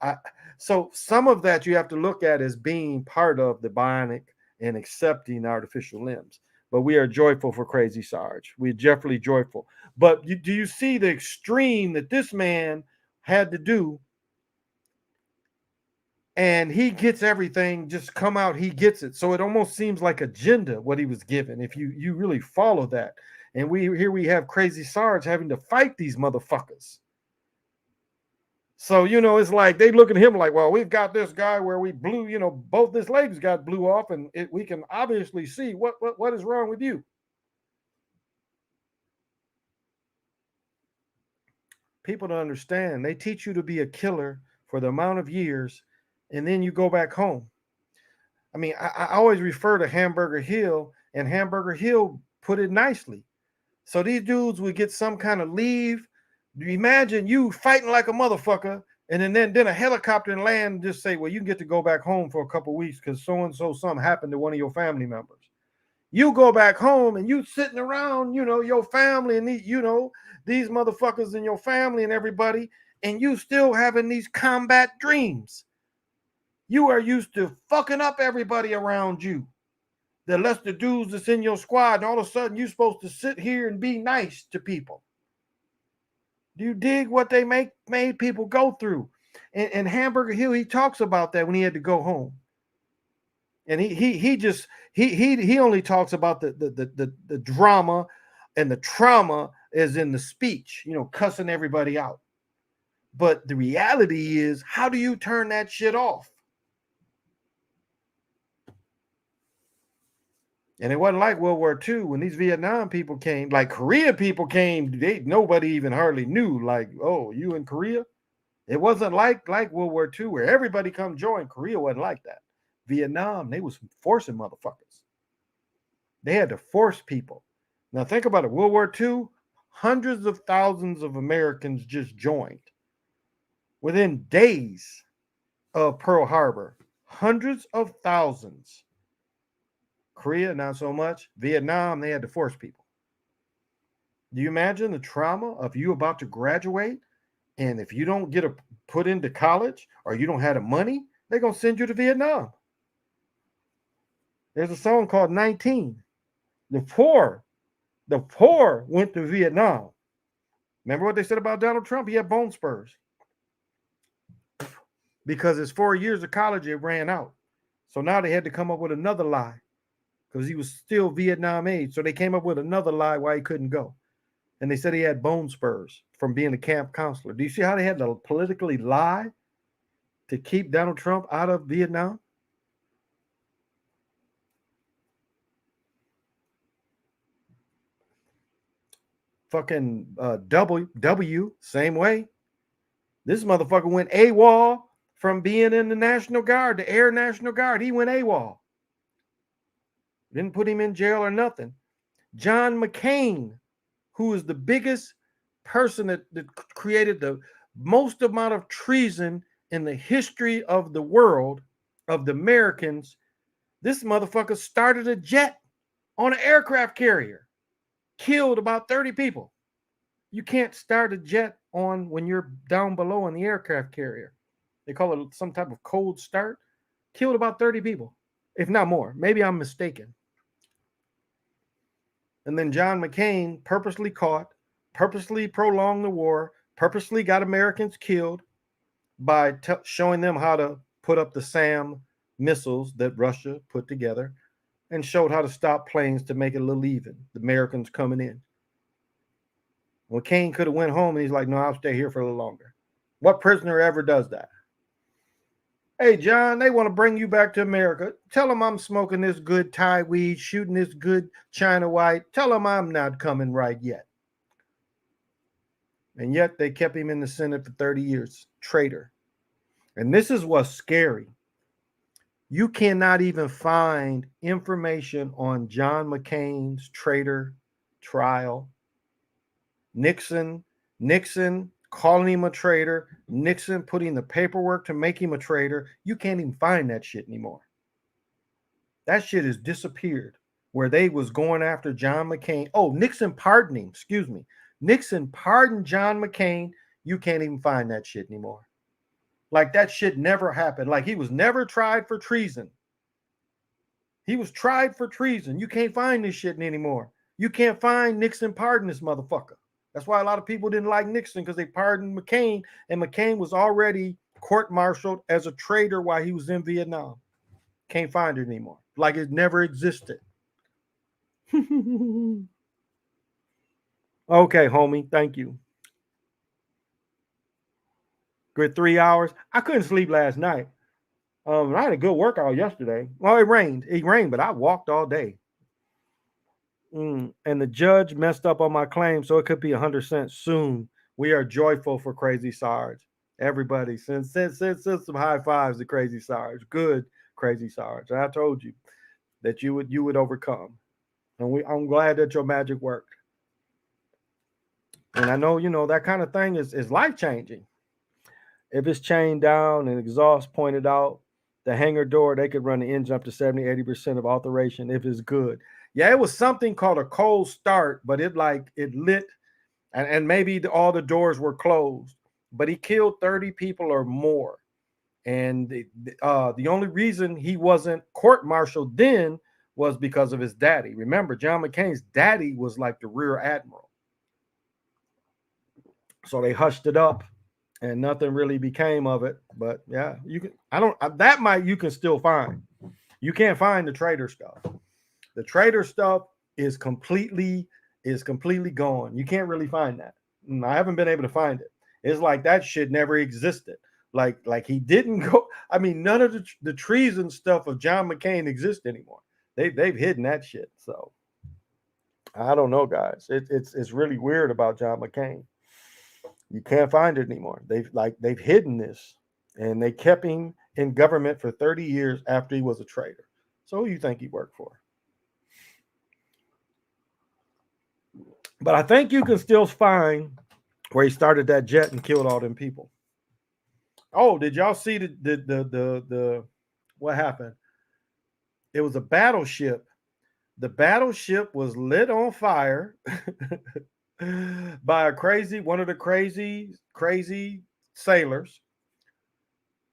so some of that you have to look at as being part of the bionic and accepting artificial limbs. But we are joyful for Crazy Sarge. We're definitely joyful. But do you see the extreme that this man had to do? And he gets everything just come out, he gets it. So it almost seems like agenda what he was given, if you really follow that. And we have Crazy Sarge having to fight these motherfuckers. So, it's like they look at him like, well, we've got this guy where we blew, both his legs got blew off, and we can obviously see what is wrong with you. People don't understand. They teach you to be a killer for the amount of years, and then you go back home. I mean, I always refer to Hamburger Hill, and Hamburger Hill put it nicely. So these dudes would get some kind of leave. Imagine you fighting like a motherfucker, and then a helicopter and land, just say, well, you can get to go back home for a couple of weeks because so-and-so something happened to one of your family members. You go back home and you sitting around, your family and these motherfuckers in your family and everybody, and you still having these combat dreams. You are used to fucking up everybody around you. The less the dudes that's in your squad, and all of a sudden you're supposed to sit here and be nice to people. Do you dig what they made people go through? And Hamburger Hill, he talks about that when he had to go home. And he only talks about the drama and the trauma is in the speech, cussing everybody out. But the reality is, how do you turn that shit off? And it wasn't like World War II when these Vietnam people came, like Korea people came, nobody even hardly knew, like, oh, you in Korea? It wasn't like World War II where everybody come join. Korea wasn't like that. Vietnam, they was forcing motherfuckers. They had to force people. Now think about it. World War II, hundreds of thousands of Americans just joined. Within days of Pearl Harbor, hundreds of thousands. Korea, not so much. Vietnam, they had to force people. Do you imagine the trauma of you about to graduate, and if you don't get put into college or you don't have the money, they're going to send you to Vietnam. There's a song called 19. The poor went to Vietnam. Remember what they said about Donald Trump? He had bone spurs. Because his 4 years of college, it ran out. So now they had to come up with another lie. because he was still Vietnam age. So they came up with another lie why he couldn't go. And they said he had bone spurs from being a camp counselor. Do you see how they had to politically lie to keep Donald Trump out of Vietnam? Fucking W, same way. This motherfucker went AWOL from being in the National Guard, the Air National Guard. He went AWOL. Didn't put him in jail or nothing. John McCain, who is the biggest person that created the most amount of treason in the history of the world, of the Americans, this motherfucker started a jet on an aircraft carrier, killed about 30 people. You can't start a jet on when you're down below in the aircraft carrier. They call it some type of cold start. Killed about 30 people, if not more. Maybe I'm mistaken. And then John McCain purposely caught, purposely prolonged the war, purposely got Americans killed by showing them how to put up the SAM missiles that Russia put together, and showed how to stop planes to make it a little even, the Americans coming in. McCain could have went home and he's like, no, I'll stay here for a little longer. What prisoner ever does that? Hey, John, they want to bring you back to America. Tell them I'm smoking this good Thai weed, shooting this good China white. Tell them I'm not coming right yet. And yet they kept him in the Senate for 30 years. Traitor. And this is what's scary. You cannot even find information on John McCain's traitor trial. Nixon calling him a traitor, Nixon putting the paperwork to make him a traitor. You can't even find that shit anymore. That shit has disappeared. Where they was going after John McCain. Oh, Nixon pardoned him. Excuse me. Nixon pardoned John McCain. You can't even find that shit anymore. Like that shit never happened. Like he was never tried for treason. He was tried for treason. You can't find this shit anymore. You can't find Nixon pardon this motherfucker. That's why a lot of people didn't like Nixon, because they pardoned McCain, and McCain was already court-martialed as a traitor while he was in Vietnam. Can't find it anymore. Like it never existed. Okay, homie. Thank you. Good 3 hours. I couldn't sleep last night. I had a good workout yesterday. Well, it rained. It rained, but I walked all day. And the judge messed up on my claim, so it could be 100 cents soon. We are joyful for Crazy Sarge. Everybody, send some high fives to Crazy Sarge. Good, Crazy Sarge. I told you that you would overcome, and I'm glad that your magic worked. And I know that kind of thing is life changing. If it's chained down and exhaust pointed out, the hangar door, they could run the engine up to 70-80% of alteration if it's good. Yeah, it was something called a cold start, but it lit, and maybe all the doors were closed. But he killed 30 people or more. And the only reason he wasn't court-martialed then was because of his daddy. Remember, John McCain's daddy was like the rear admiral. So they hushed it up, and nothing really became of it. But yeah, you can still find. You can't find the traitor stuff. The traitor stuff is completely gone. You can't really find that. I haven't been able to find it. It's like that shit never existed. Like he didn't go. I mean, none of the treason stuff of John McCain exists anymore. They've hidden that shit. So I don't know, guys. It's really weird about John McCain. You can't find it anymore. They've hidden this, and they kept him in government for 30 years after he was a traitor. So who do you think he worked for? But I think you can still find where he started that jet and killed all them people. Oh, did y'all see the what happened? It was a battleship. The battleship was lit on fire by one of the crazy sailors.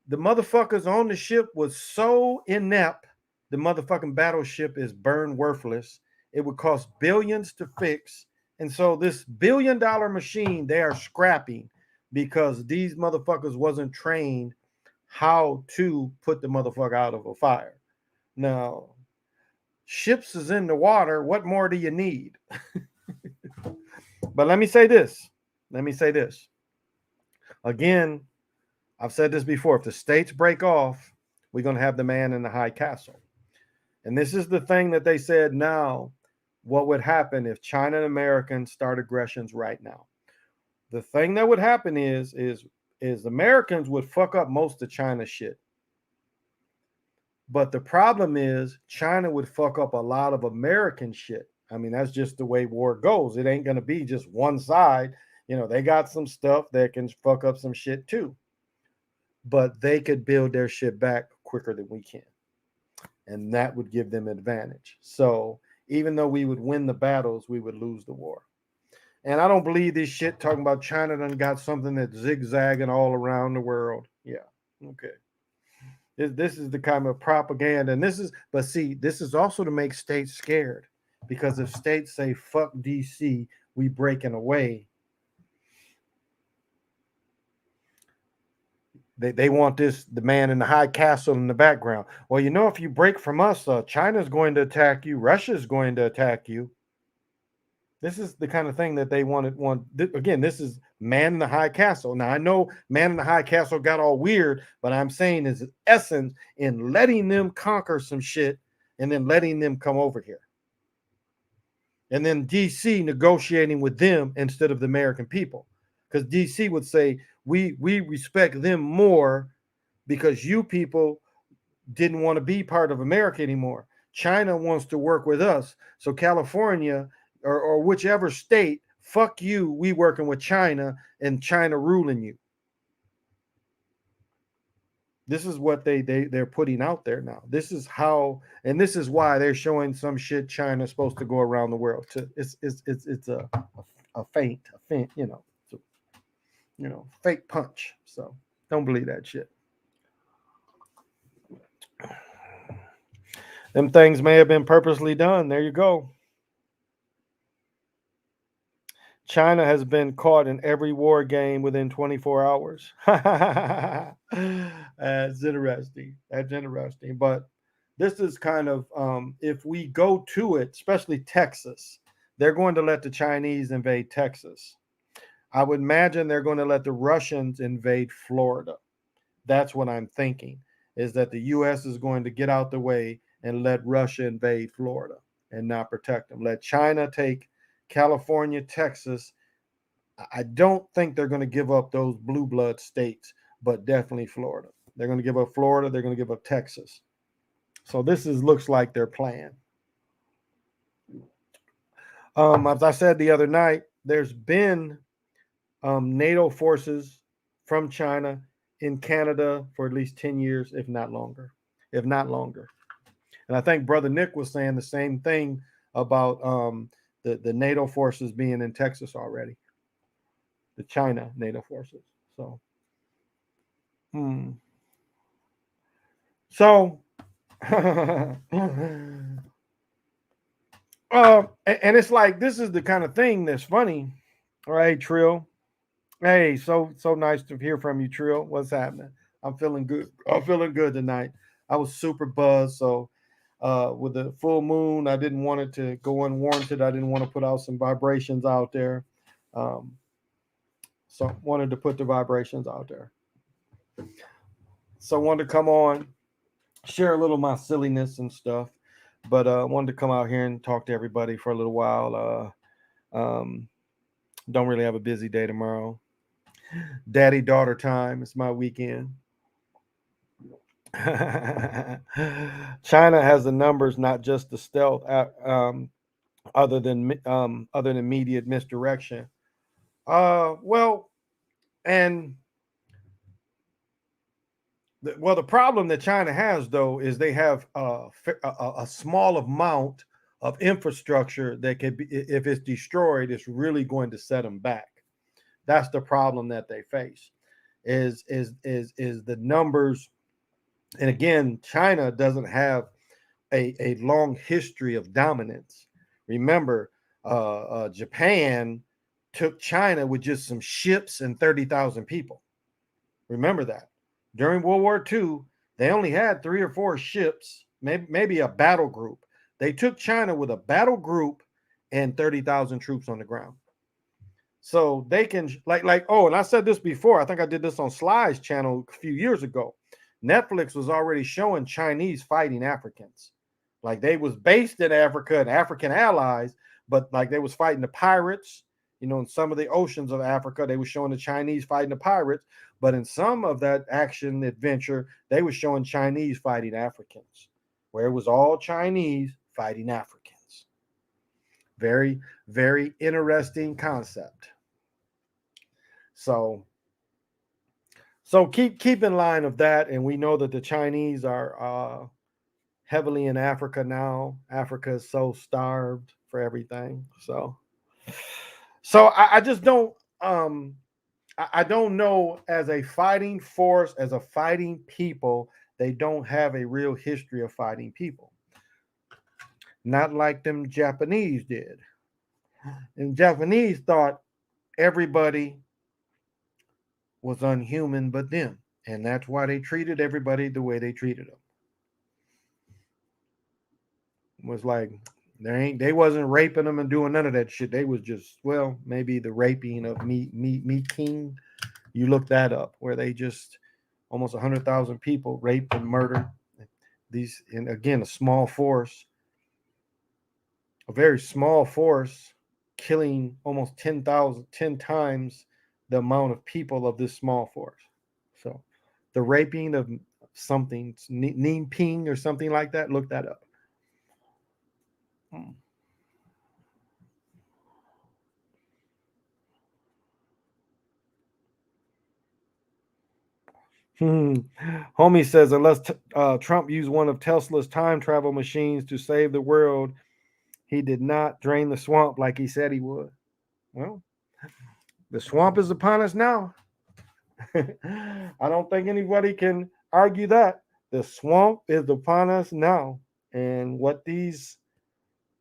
The motherfuckers on the ship was so inept, the motherfucking battleship is burned worthless. It would cost billions to fix. And so this $1 billion machine, they are scrapping because these motherfuckers wasn't trained how to put the motherfucker out of a fire. Now, Ships is in the water. What more do you need? But let me say this. Let me say this. Again, I've said this before. If the states break off, we're going to have the man in the high castle. And this is the thing that they said now. What would happen if China and Americans start aggressions right now? The thing that would happen is Americans would fuck up most of China's shit. But the problem is China would fuck up a lot of American shit. I mean, that's just the way war goes. It ain't going to be just one side. You know, they got some stuff that can fuck up some shit too. But they could build their shit back quicker than we can. And that would give them advantage. So even though we would win the battles, we would lose the war. And I don't believe this shit talking about China done got something that's zigzagging all around the world. Yeah. Okay. This is the kind of propaganda. And this is also to make states scared. Because if states say, fuck DC, we breaking away, they want the man in the high castle in the background. Well, you know, if you break from us, China's going to attack you. Russia's going to attack you. This is the kind of thing that they want. Again, this is man in the high castle. Now, I know man in the high castle got all weird, but I'm saying is essence in letting them conquer some shit and then letting them come over here. And then DC negotiating with them instead of the American people. Because DC would say, we respect them more because you people didn't want to be part of America anymore. China wants to work with us. So California or whichever state, fuck you, we working with China and China ruling you. This is what they're putting out there now. This is how, and this is why they're showing some shit China's supposed to go around the world to. It's a feint, fake punch. So don't believe that shit. Them things may have been purposely done. There you go. China has been caught in every war game within 24 hours. That's interesting. That's interesting. But this is kind of, if we go to it, especially Texas, they're going to let the Chinese invade Texas. I would imagine they're going to let the Russians invade Florida. That's what I'm thinking, is that the U.S. is going to get out the way and let Russia invade Florida and not protect them. Let China take California, Texas. I don't think they're going to give up those blue blood states, but definitely Florida. They're going to give up Florida. They're going to give up Texas. So this looks like their plan. As I said the other night, there's been NATO forces from China in Canada for at least 10 years, if not longer. And I think Brother Nick was saying the same thing about the NATO forces being in Texas already, the China NATO forces. So, and it's like, this is the kind of thing that's funny. All right, Trill. Hey, so nice to hear from you, Trill. What's happening? I'm feeling good. I'm feeling good tonight. I was super buzzed. So with the full moon, I didn't want it to go unwarranted. I didn't want to put out some vibrations out there. So I wanted to put the vibrations out there. So I wanted to come on, share a little of my silliness and stuff. But I wanted to come out here and talk to everybody for a little while. Don't really have a busy day tomorrow. Daddy-daughter time. It's my weekend. China has the numbers, not just the stealth, other than immediate misdirection. The problem that China has, though, is they have a small amount of infrastructure that could be, if it's destroyed, it's really going to set them back. That's the problem that they face. Is the numbers. And again, China doesn't have a long history of dominance. Remember, Japan took China with just some ships and 30,000 people. Remember that. During World War II, they only had 3 or 4 ships, maybe a battle group. They took China with a battle group and 30,000 troops on the ground. So they can oh, and I said this before. I think I did this on Sly's channel a few years ago. Netflix was already showing Chinese fighting Africans. Like they was based in Africa and African allies, but like they was fighting the pirates, in some of the oceans of Africa. They were showing the Chinese fighting the pirates, but in some of that action adventure, they were showing Chinese fighting Africans, where it was all Chinese fighting Africans. Very, very interesting concept. So keep in line of that, and we know that the Chinese are heavily in Africa now. Africa is so starved for everything. So I just don't I don't know, as a fighting force, as a fighting people, they don't have a real history of fighting people. Not like them Japanese did. And Japanese thought everybody was unhuman but them. And that's why they treated everybody the way they treated them. It was like they wasn't raping them and doing none of that shit. They was just, well, maybe the raping of me King. You look that up, where they just almost 100,000 people raped and murdered. These, and again, a small force, a very small force, killing almost 10 times the amount of people of this small force. So the raping of something, Ning Ping or something like that, look that up. Homie says, unless Trump used one of Tesla's time travel machines to save the world, he did not drain the swamp like he said he would. Well, the swamp is upon us now. I don't think anybody can argue that. The swamp is upon us now. And what these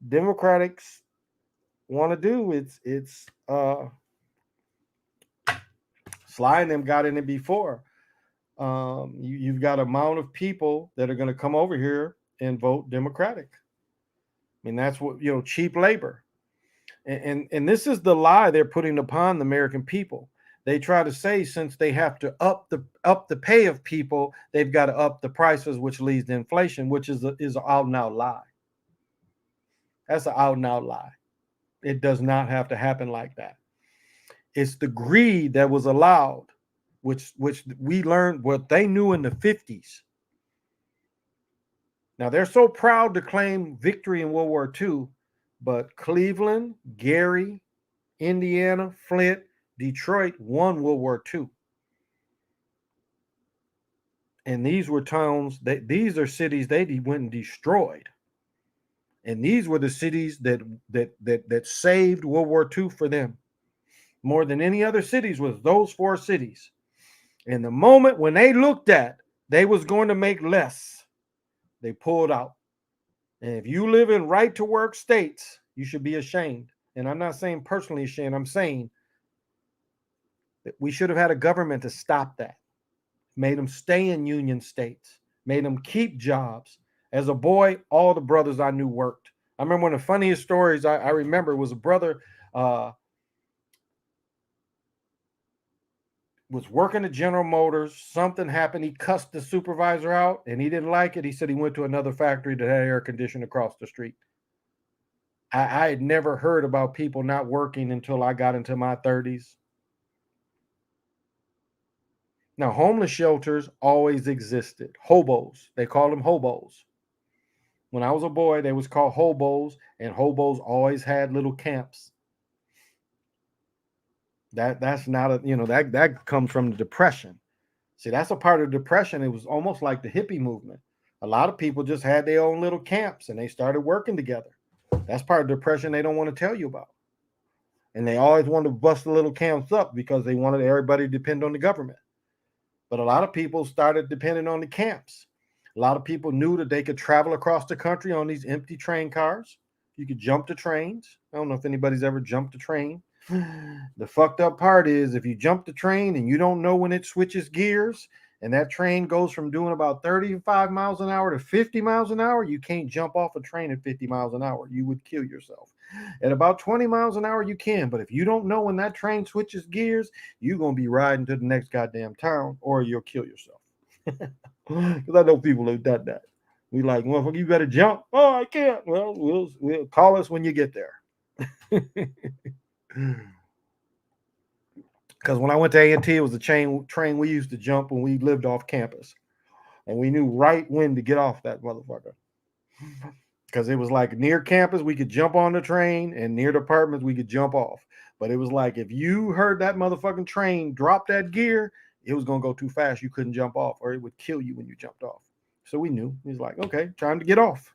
Democrats want to do, it's Sly and them got in it before. You've got amount of people that are going to come over here and vote Democratic. I mean, that's what, cheap labor. And this is the lie they're putting upon the American people. They try to say, since they have to up the pay of people, they've got to up the prices, which leads to inflation, which is an out and out lie. That's an out and out lie. It does not have to happen like that. It's the greed that was allowed, which we learned what they knew in the 50s. Now, they're so proud to claim victory in World War II, but Cleveland, Gary, Indiana, Flint, Detroit won World War II. And these were towns, these are cities they went and destroyed. And these were the cities that saved World War II for them. More than any other cities was those 4 cities. And the moment when they looked at they was going to make less, they pulled out. And if you live in right to work states, you should be ashamed. And I'm not saying personally ashamed. I'm saying that we should have had a government to stop that. Made them stay in union states. Made them keep jobs. As a boy, all the brothers I knew worked. I remember one of the funniest stories I remember was a brother was working at General Motors. Something happened. He cussed the supervisor out and he didn't like it. He said he went to another factory that had air conditioning across the street. I had never heard about people not working until I got into my 30s. Now, homeless shelters always existed. Hobos. They called them hobos. When I was a boy, they was called hobos, and hobos always had little camps. That's not a, that comes from the Depression. See, that's a part of the Depression. It was almost like the hippie movement. A lot of people just had their own little camps and they started working together. That's part of the Depression they don't want to tell you about. And they always wanted to bust the little camps up because they wanted everybody to depend on the government. But a lot of people started depending on the camps. A lot of people knew that they could travel across the country on these empty train cars. You could jump the trains. I don't know if anybody's ever jumped a train. The fucked up part is if you jump the train and you don't know when it switches gears and that train goes from doing about 35 miles an hour to 50 miles an hour, you can't jump off a train at 50 miles an hour. You would kill yourself. At about 20 miles an hour, you can. But if you don't know when that train switches gears, you're going to be riding to the next goddamn town or you'll kill yourself. Because I know people who've done that. We like, motherfucker, you better jump. Oh, I can't. Well, we'll call us when you get there. Because when I went to A&T, it was a train we used to jump when we lived off campus. And we knew right when to get off that motherfucker. Because it was like near campus, we could jump on the train, and near the apartments, we could jump off. But it was like if you heard that motherfucking train drop that gear, it was going to go too fast. You couldn't jump off, or it would kill you when you jumped off. So we knew. He's like, okay, time to get off.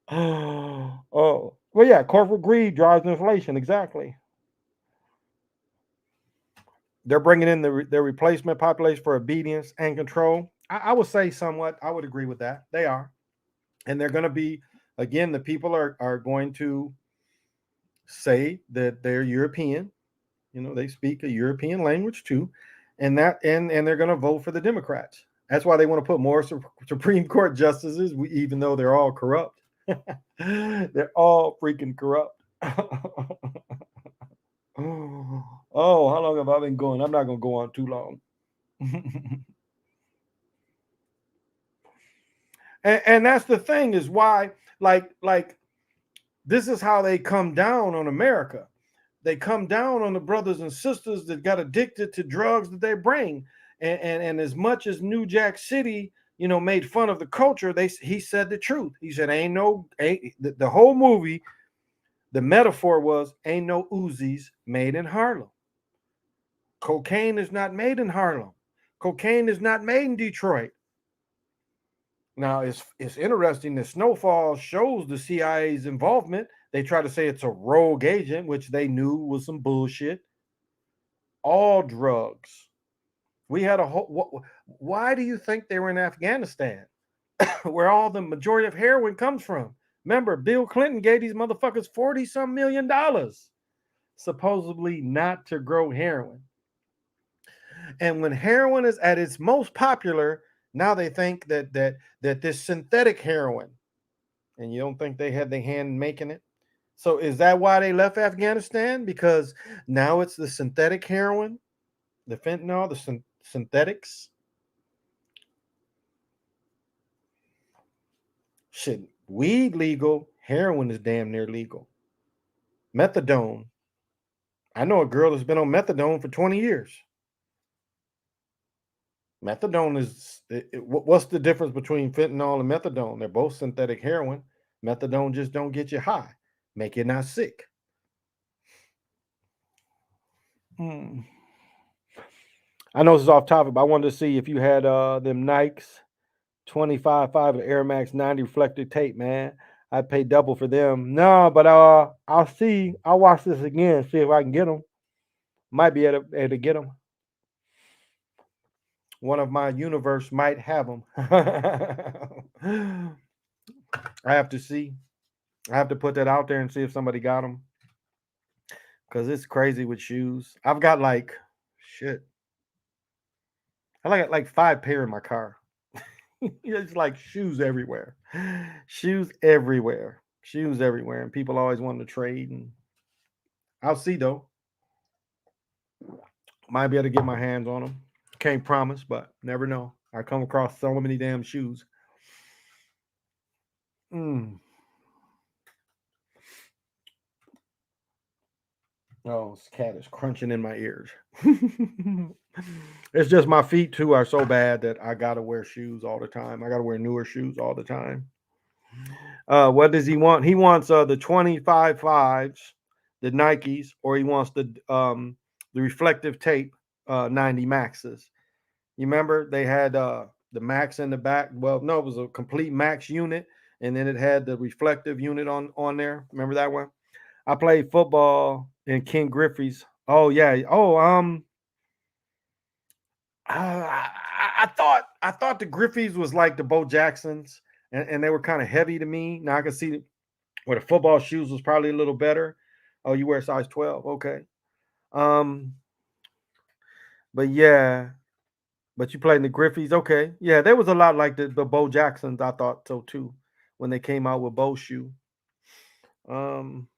Oh, well, yeah, corporate greed drives inflation. Exactly. They're bringing in their replacement population for obedience and control. I would say somewhat. I would agree with that. They are, and they're going to be again. The people are going to say that they're European. You know, they speak a European language too, and they're going to vote for the Democrats. That's why they want to put more Supreme Court justices, even though they're all corrupt. They're all freaking corrupt. Oh, how long have I been going? I'm not going to go on too long. And that's the thing is why, like this is how they come down on America. They come down on the brothers and sisters that got addicted to drugs that they bring. And as much as New Jack City, you know, made fun of the culture, he said the truth. He said, the whole movie, the metaphor was, ain't no Uzis made in Harlem. Cocaine is not made in Harlem. Cocaine is not made in Detroit. Now, it's interesting that Snowfall shows the CIA's involvement. They try to say it's a rogue agent, which they knew was some bullshit. All drugs. We had a whole. Why do you think they were in Afghanistan, where all the majority of heroin comes from? Remember, Bill Clinton gave these motherfuckers $40-some million, supposedly not to grow heroin. And when heroin is at its most popular, now they think that this synthetic heroin, and you don't think they had their hand in making it. So is that why they left Afghanistan? Because now it's the synthetic heroin, the fentanyl, the synthetics. Shit, weed legal, heroin is damn near legal. Methadone. I know a girl that's been on methadone for 20 years. Methadone is what's the difference between fentanyl and methadone? They're both synthetic heroin. Methadone just don't get you high, make you not sick. Hmm. I know this is off topic, but I wanted to see if you had them Nikes 25.5 and Air Max 90 reflective tape, man. I'd pay double for them. No, but I'll see. I'll watch this again, see if I can get them. Might be able to get them. One of my universe might have them. I have to see. I have to put that out there and see if somebody got them. Because it's crazy with shoes. I've got like, shit. I like 5 pair in my car. It's like shoes everywhere. Shoes everywhere. Shoes everywhere. And people always want to trade. And I'll see though. Might be able to get my hands on them. Can't promise, but never know. I come across so many damn shoes. Mm. Oh, this cat is crunching in my ears. It's just my feet too are so bad that I gotta wear shoes all the time. I gotta wear newer shoes all the time. What does he want? He wants the 25 fives, the Nikes, or he wants the reflective tape 90 Maxes. You remember they had the Max in the back? Well, no, it was a complete Max unit, and then it had the reflective unit on there. Remember that one? I played football in King Griffey's. Oh yeah. Oh I thought the Griffeys was like the Bo Jacksons, and they were kind of heavy to me. Now I can see where the football shoes was probably a little better. Oh, you wear size 12, okay. Um, but yeah, But you played in the Griffies, okay? Yeah, there was a lot like the Bo Jacksons. I thought so too when they came out with Bo shoe. Um,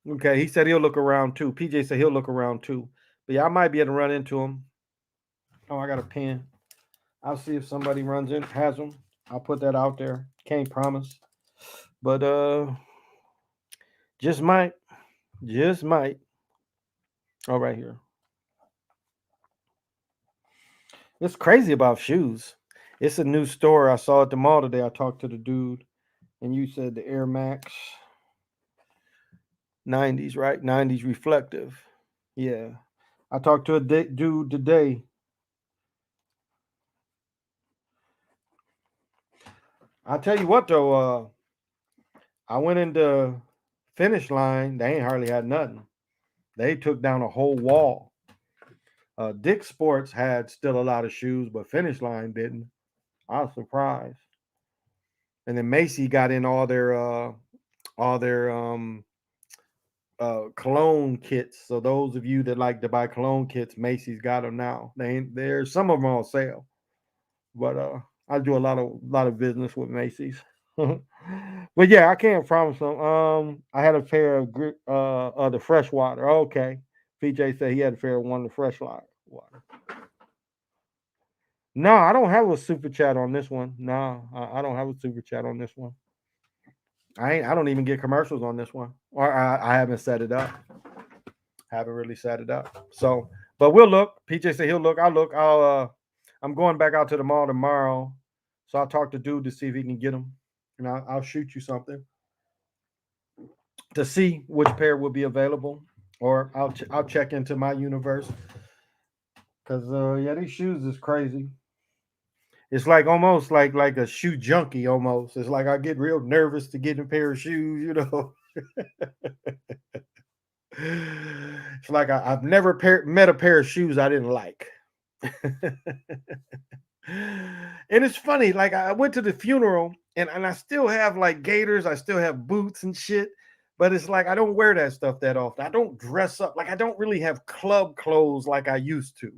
okay, he said he'll look around too. PJ said he'll look around too. But yeah, I might be able to run into him. Oh, I got a pen. I'll see if somebody runs in, has them. I'll put that out there. Can't promise, but just might, just might. Oh, right here. It's crazy about shoes. It's a new store I saw at the mall today. I talked to the dude, and you said the Air Max 90s, right? 90s reflective. Yeah. I talked to a dude today. I tell you what though, I went into Finish Line. They ain't hardly had nothing. They took down a whole wall. Dick Sports had still a lot of shoes, but Finish Line didn't. I was surprised. And then Macy got in all their cologne kits. So those of you that like to buy cologne kits, Macy's got them now. They ain't there's some of them on sale, but I do a lot of business with Macy's. But yeah, I can't promise them. I had a pair of the freshwater. Okay, PJ said he had a pair of one of the freshwater. No, I don't have a super chat on this one. No, I don't have a super chat on this one. I don't even get commercials on this one, or I haven't set it up. Haven't really set it up. So, but we'll look. PJ said he'll look. I'll look. I'm going back out to the mall tomorrow, so I'll talk to dude to see if he can get them, and I'll shoot you something to see which pair will be available, or I'll check into my universe because yeah, these shoes is crazy. It's like almost like a shoe junkie almost. It's like I get real nervous to get a pair of shoes, you know. It's like I've never met a pair of shoes I didn't like. And it's funny, like I went to the funeral and I still have like gaiters, I still have boots and shit, but it's like I don't wear that stuff that often. I don't dress up, like I don't really have club clothes like I used to.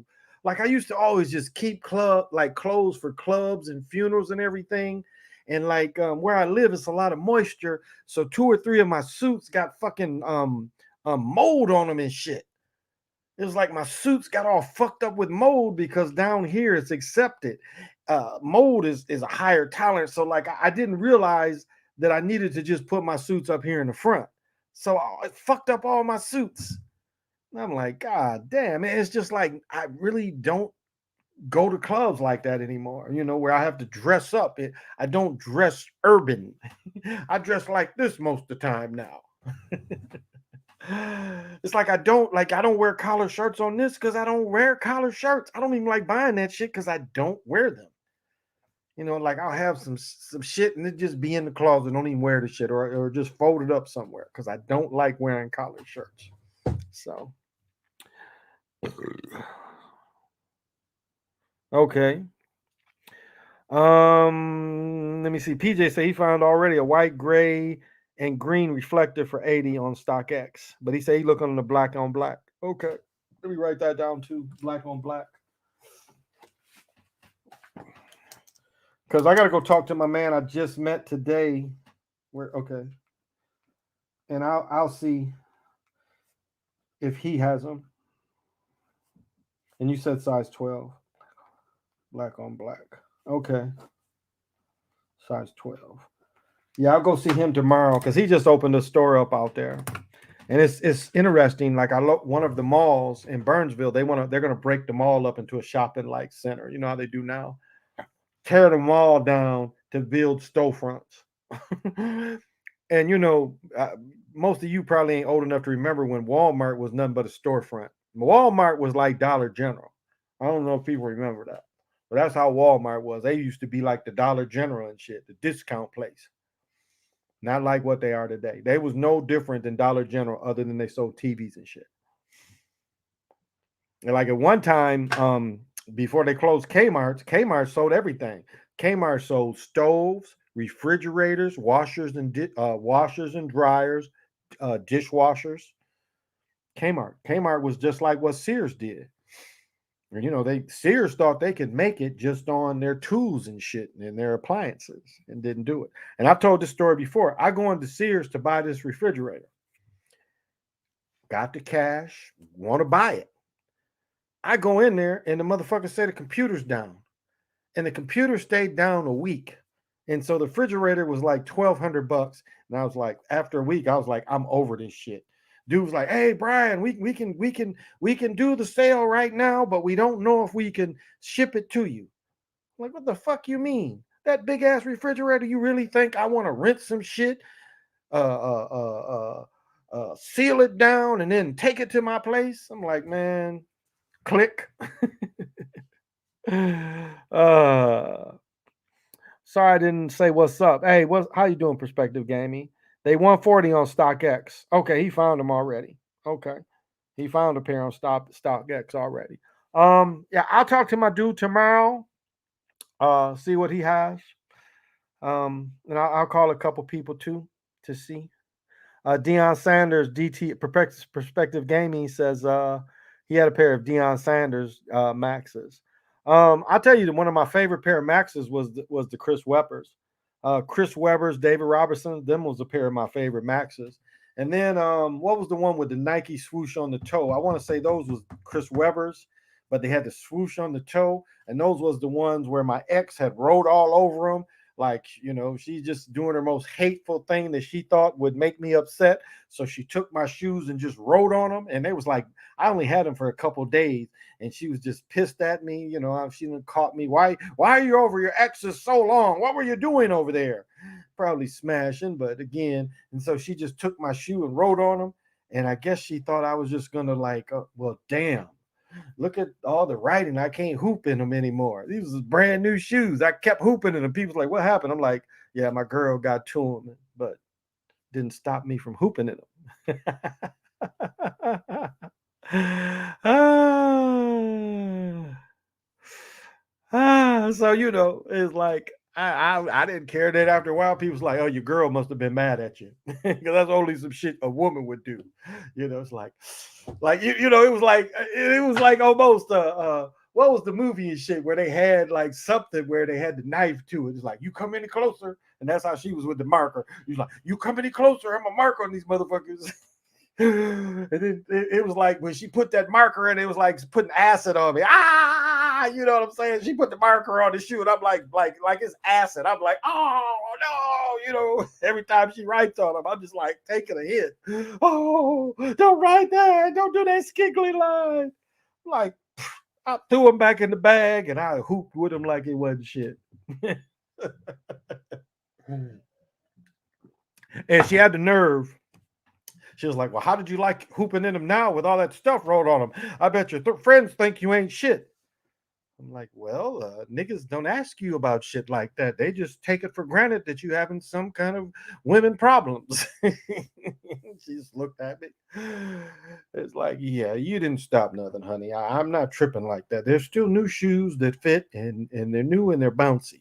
Like I used to always just keep club like clothes for clubs and funerals and everything. And like where I live, it's a lot of moisture. So two or three of my suits got fucking mold on them and shit. It was like my suits got all fucked up with mold because down here it's accepted. Mold is a higher tolerance. So like I didn't realize that I needed to just put my suits up here in the front. So it fucked up all my suits. And I'm like, God damn, man. It's just like I really don't go to clubs like that anymore, you know, where I have to dress up. I don't dress urban. I dress like this most of the time now. It's like I don't wear collar shirts on this because I don't wear collar shirts. I don't even like buying that shit because I don't wear them. You know, like I'll have some shit and it just be in the closet. Don't even wear the shit or just fold it up somewhere because I don't like wearing collar shirts. So okay. Let me see. PJ said he found already a white, gray, and green reflector for 80 on StockX. But he said he looking on the black on black. Okay. Let me write that down too. Black on black. Because I gotta go talk to my man I just met today. Where okay. And I'll see if he has them. And you said size 12. Black on black. Okay. Size 12. Yeah, I'll go see him tomorrow because he just opened a store up out there. And it's interesting. Like one of the malls in Burnsville, they're gonna break the mall up into a shopping like center. You know how they do now. Tear the mall down to build storefronts. And you know, most of you probably ain't old enough to remember when Walmart was nothing but a storefront. Walmart was like Dollar General. I don't know if people remember that, but that's how Walmart was. They used to be like the Dollar General and shit, the discount place. Not like what they are today. They was no different than Dollar General, other than they sold TVs and shit. And like at one time, before they closed Kmart sold everything. Kmart sold stoves, refrigerators, washers and dryers, dishwashers. Kmart was just like what Sears did. And, they Sears thought they could make it just on their tools and shit and their appliances and didn't do it. And I've told this story before. I go into Sears to buy this refrigerator. Got the cash, want to buy it. I go in there and the motherfucker said the computer's down. And the computer stayed down a week. And so the refrigerator was like $1,200. And I was like, after a week, I was like, I'm over this shit. Dude was like, hey Brian, we can do the sale right now, but we don't know if we can ship it to you. I'm like, what the fuck you mean? That big ass refrigerator, you really think I want to rent some shit, uh, uh, uh, seal it down, and then take it to my place? I'm like, man, click. uh Sorry I didn't say what's up. Hey, how you doing, Perspective Gaming? They 140 on StockX. Okay, he found them already. Okay. He found a pair on StockX already. Yeah, I'll talk to my dude tomorrow. See what he has. And I'll call a couple people too to see. Deion Sanders, DT Perspective Gaming says he had a pair of Deion Sanders Maxes. I'll tell you that one of my favorite pair of Maxes was the Chris Webbers. Chris Webbers, David Robertson, them was a pair of my favorite Maxes. And then what was the one with the Nike swoosh on the toe? I want to say those was Chris Webbers, but they had the swoosh on the toe, and those was the ones where my ex had wrote all over them, like, she's just doing her most hateful thing that she thought would make me upset. So she took my shoes and just wrote on them. And they was like, I only had them for a couple days. And she was just pissed at me. She done caught me. Why are you over your exes so long? What were you doing over there? Probably smashing, but again. And so she just took my shoe and wrote on them. And I guess she thought I was just going to like, well, damn. Look at all the writing. I can't hoop in them anymore. These was brand new shoes. I kept hooping in them. People's like, what happened? I'm like, yeah, my girl got to them, but didn't stop me from hooping in them. So it's like I didn't care that after a while. People's like, oh, your girl must have been mad at you because that's only some shit a woman would do. It's like it was like almost what was the movie and shit where they had like something where they had the knife to it. It's like, you come any closer, and that's how she was with the marker. He's like, you come any closer, I'm a mark on these motherfuckers. And then it was like when she put that marker in, it was like putting acid on me. You know what I'm saying? She put the marker on the shoe, and I'm like it's acid. I'm like, oh no, every time she writes on them, I'm just like taking a hit. Oh, don't write that. Don't do that skiggly line. Like, I threw him back in the bag and I hooped with him like it wasn't shit. And she had the nerve. She was like, well, how did you like hooping in them now with all that stuff wrote on them? I bet your friends think you ain't shit. I'm like, well, niggas don't ask you about shit like that. They just take it for granted that you having some kind of women problems. She just looked at me. It's like, yeah, you didn't stop nothing, honey. I'm not tripping like that. There's still new shoes that fit, and they're new and they're bouncy.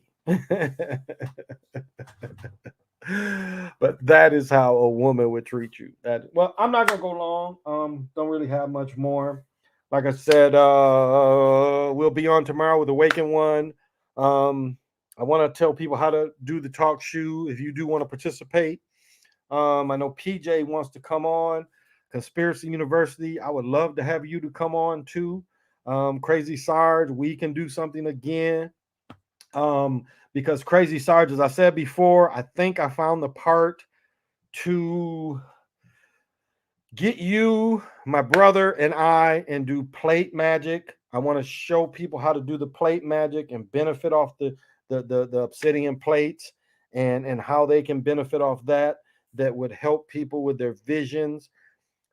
But that is how a woman would treat you. Well, I'm not gonna go long. Don't really have much more. Like I said, we'll be on tomorrow with Awaken One. I want to tell people how to do the talk shoe if you do want to participate. I know PJ wants to come on. Conspiracy University, I would love to have you to come on too. Crazy Sarge, we can do something again. Because Crazy Sarge, as I said before, I think I found the part to get you, my brother, and I, and do plate magic. I want to show people how to do the plate magic and benefit off the obsidian plates, and how they can benefit off that would help people with their visions.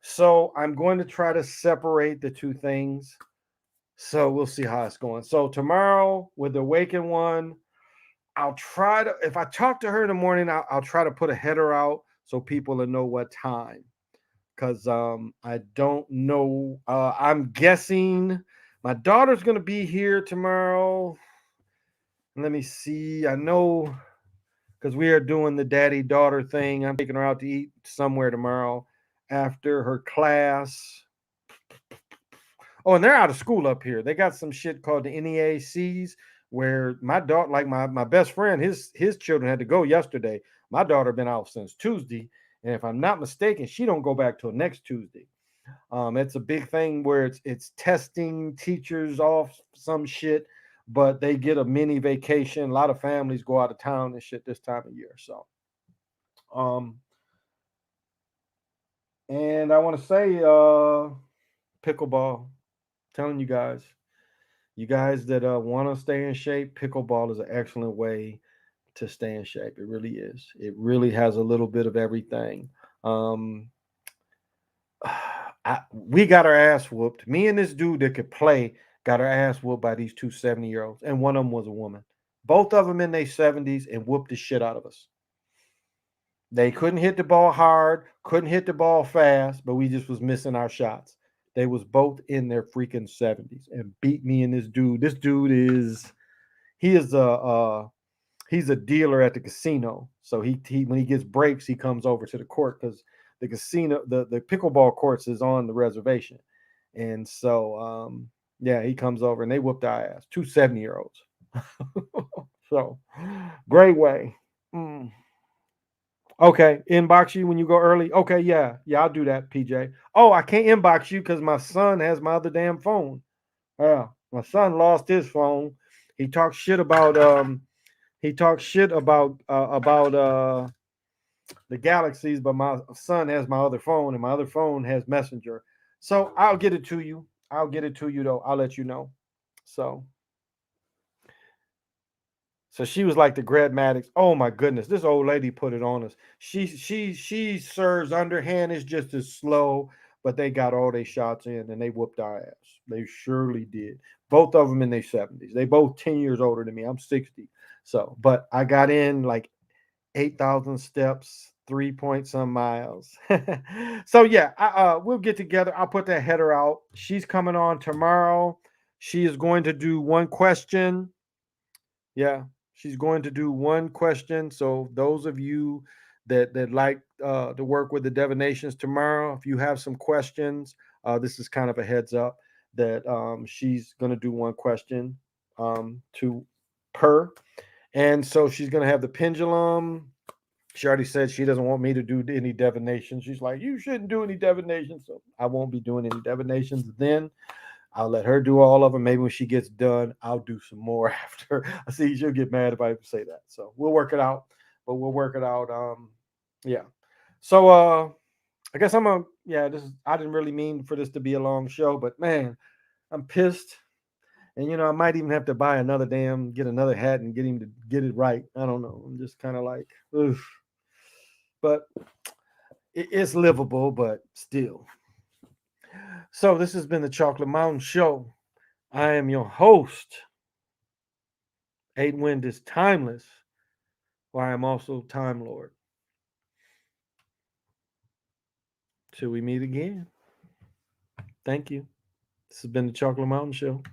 So I'm going to try to separate the two things. So we'll see how it's going. So tomorrow with the Awaken One, I'll try to, if I talk to her in the morning, I'll try to put a header out so people will know what time. Because I don't know. I'm guessing my daughter's going to be here tomorrow. Let me see. I know because we are doing the daddy-daughter thing. I'm taking her out to eat somewhere tomorrow after her class. Oh, and they're out of school up here. They got some shit called the NEACs where my daughter, like my best friend, his children had to go yesterday. My daughter been out since Tuesday, and if I'm not mistaken, she don't go back till next Tuesday. It's a big thing where it's testing teachers off some shit, but they get a mini vacation. A lot of families go out of town and shit this time of year. So, um, and I want to say, pickleball. Telling you guys that want to stay in shape, pickleball is an excellent way to stay in shape. It really is. It really has a little bit of everything. Um, we got our ass whooped. Me and this dude that could play got our ass whooped by these two 70-year-olds, and one of them was a woman. Both of them in their 70s and whooped the shit out of us. They couldn't hit the ball hard, couldn't hit the ball fast, but we just was missing our shots. They was both in their freaking 70s and beat me and this dude. This dude is he is a he's a dealer at the casino. So he when he gets breaks, he comes over to the court because the casino, the pickleball courts is on the reservation. And so yeah, he comes over and they whooped our ass. Two 70-year-olds. So great way. Mm. Okay, inbox you when you go early. Okay, yeah, yeah, I'll do that, PJ. Oh, I can't inbox you because my son has my other damn phone. Yeah, my son lost his phone. He talks shit about the galaxies, but my son has my other phone, and my other phone has Messenger. So I'll get it to you. I'll get it to you though. I'll let you know. So so she was like the Gradmatics. Oh my goodness, this old lady put it on us. She serves underhand is just as slow, but they got all their shots in and they whooped our ass. They surely did. Both of them in their 70s. They both 10 years older than me. I'm 60. So, but I got in like 8,000 steps, 3 point some miles. So yeah, we'll get together. I'll put that header out. She's coming on tomorrow. She is going to do one question. Yeah, she's going to do one question. So those of you that like to work with the divinations tomorrow, if you have some questions, this is kind of a heads up that she's going to do one question to per, and so she's going to have the pendulum. She already said she doesn't want me to do any divinations. She's like, you shouldn't do any divinations, so I won't be doing any divinations then. I'll let her do all of them. Maybe when she gets done, I'll do some more after. I see she'll get mad if I say that. So we'll work it out. But we'll work it out. Yeah. So I guess I'm a yeah, this is I didn't really mean for this to be a long show, but man, I'm pissed. And I might even have to buy another get another hat and get him to get it right. I don't know. I'm just kind of like, oof. But it's livable, but still. So this has been the Chocolate Mountain Show. I am your host. Eight Wind is timeless, while I am also Time Lord. Till we meet again. Thank you. This has been the Chocolate Mountain Show.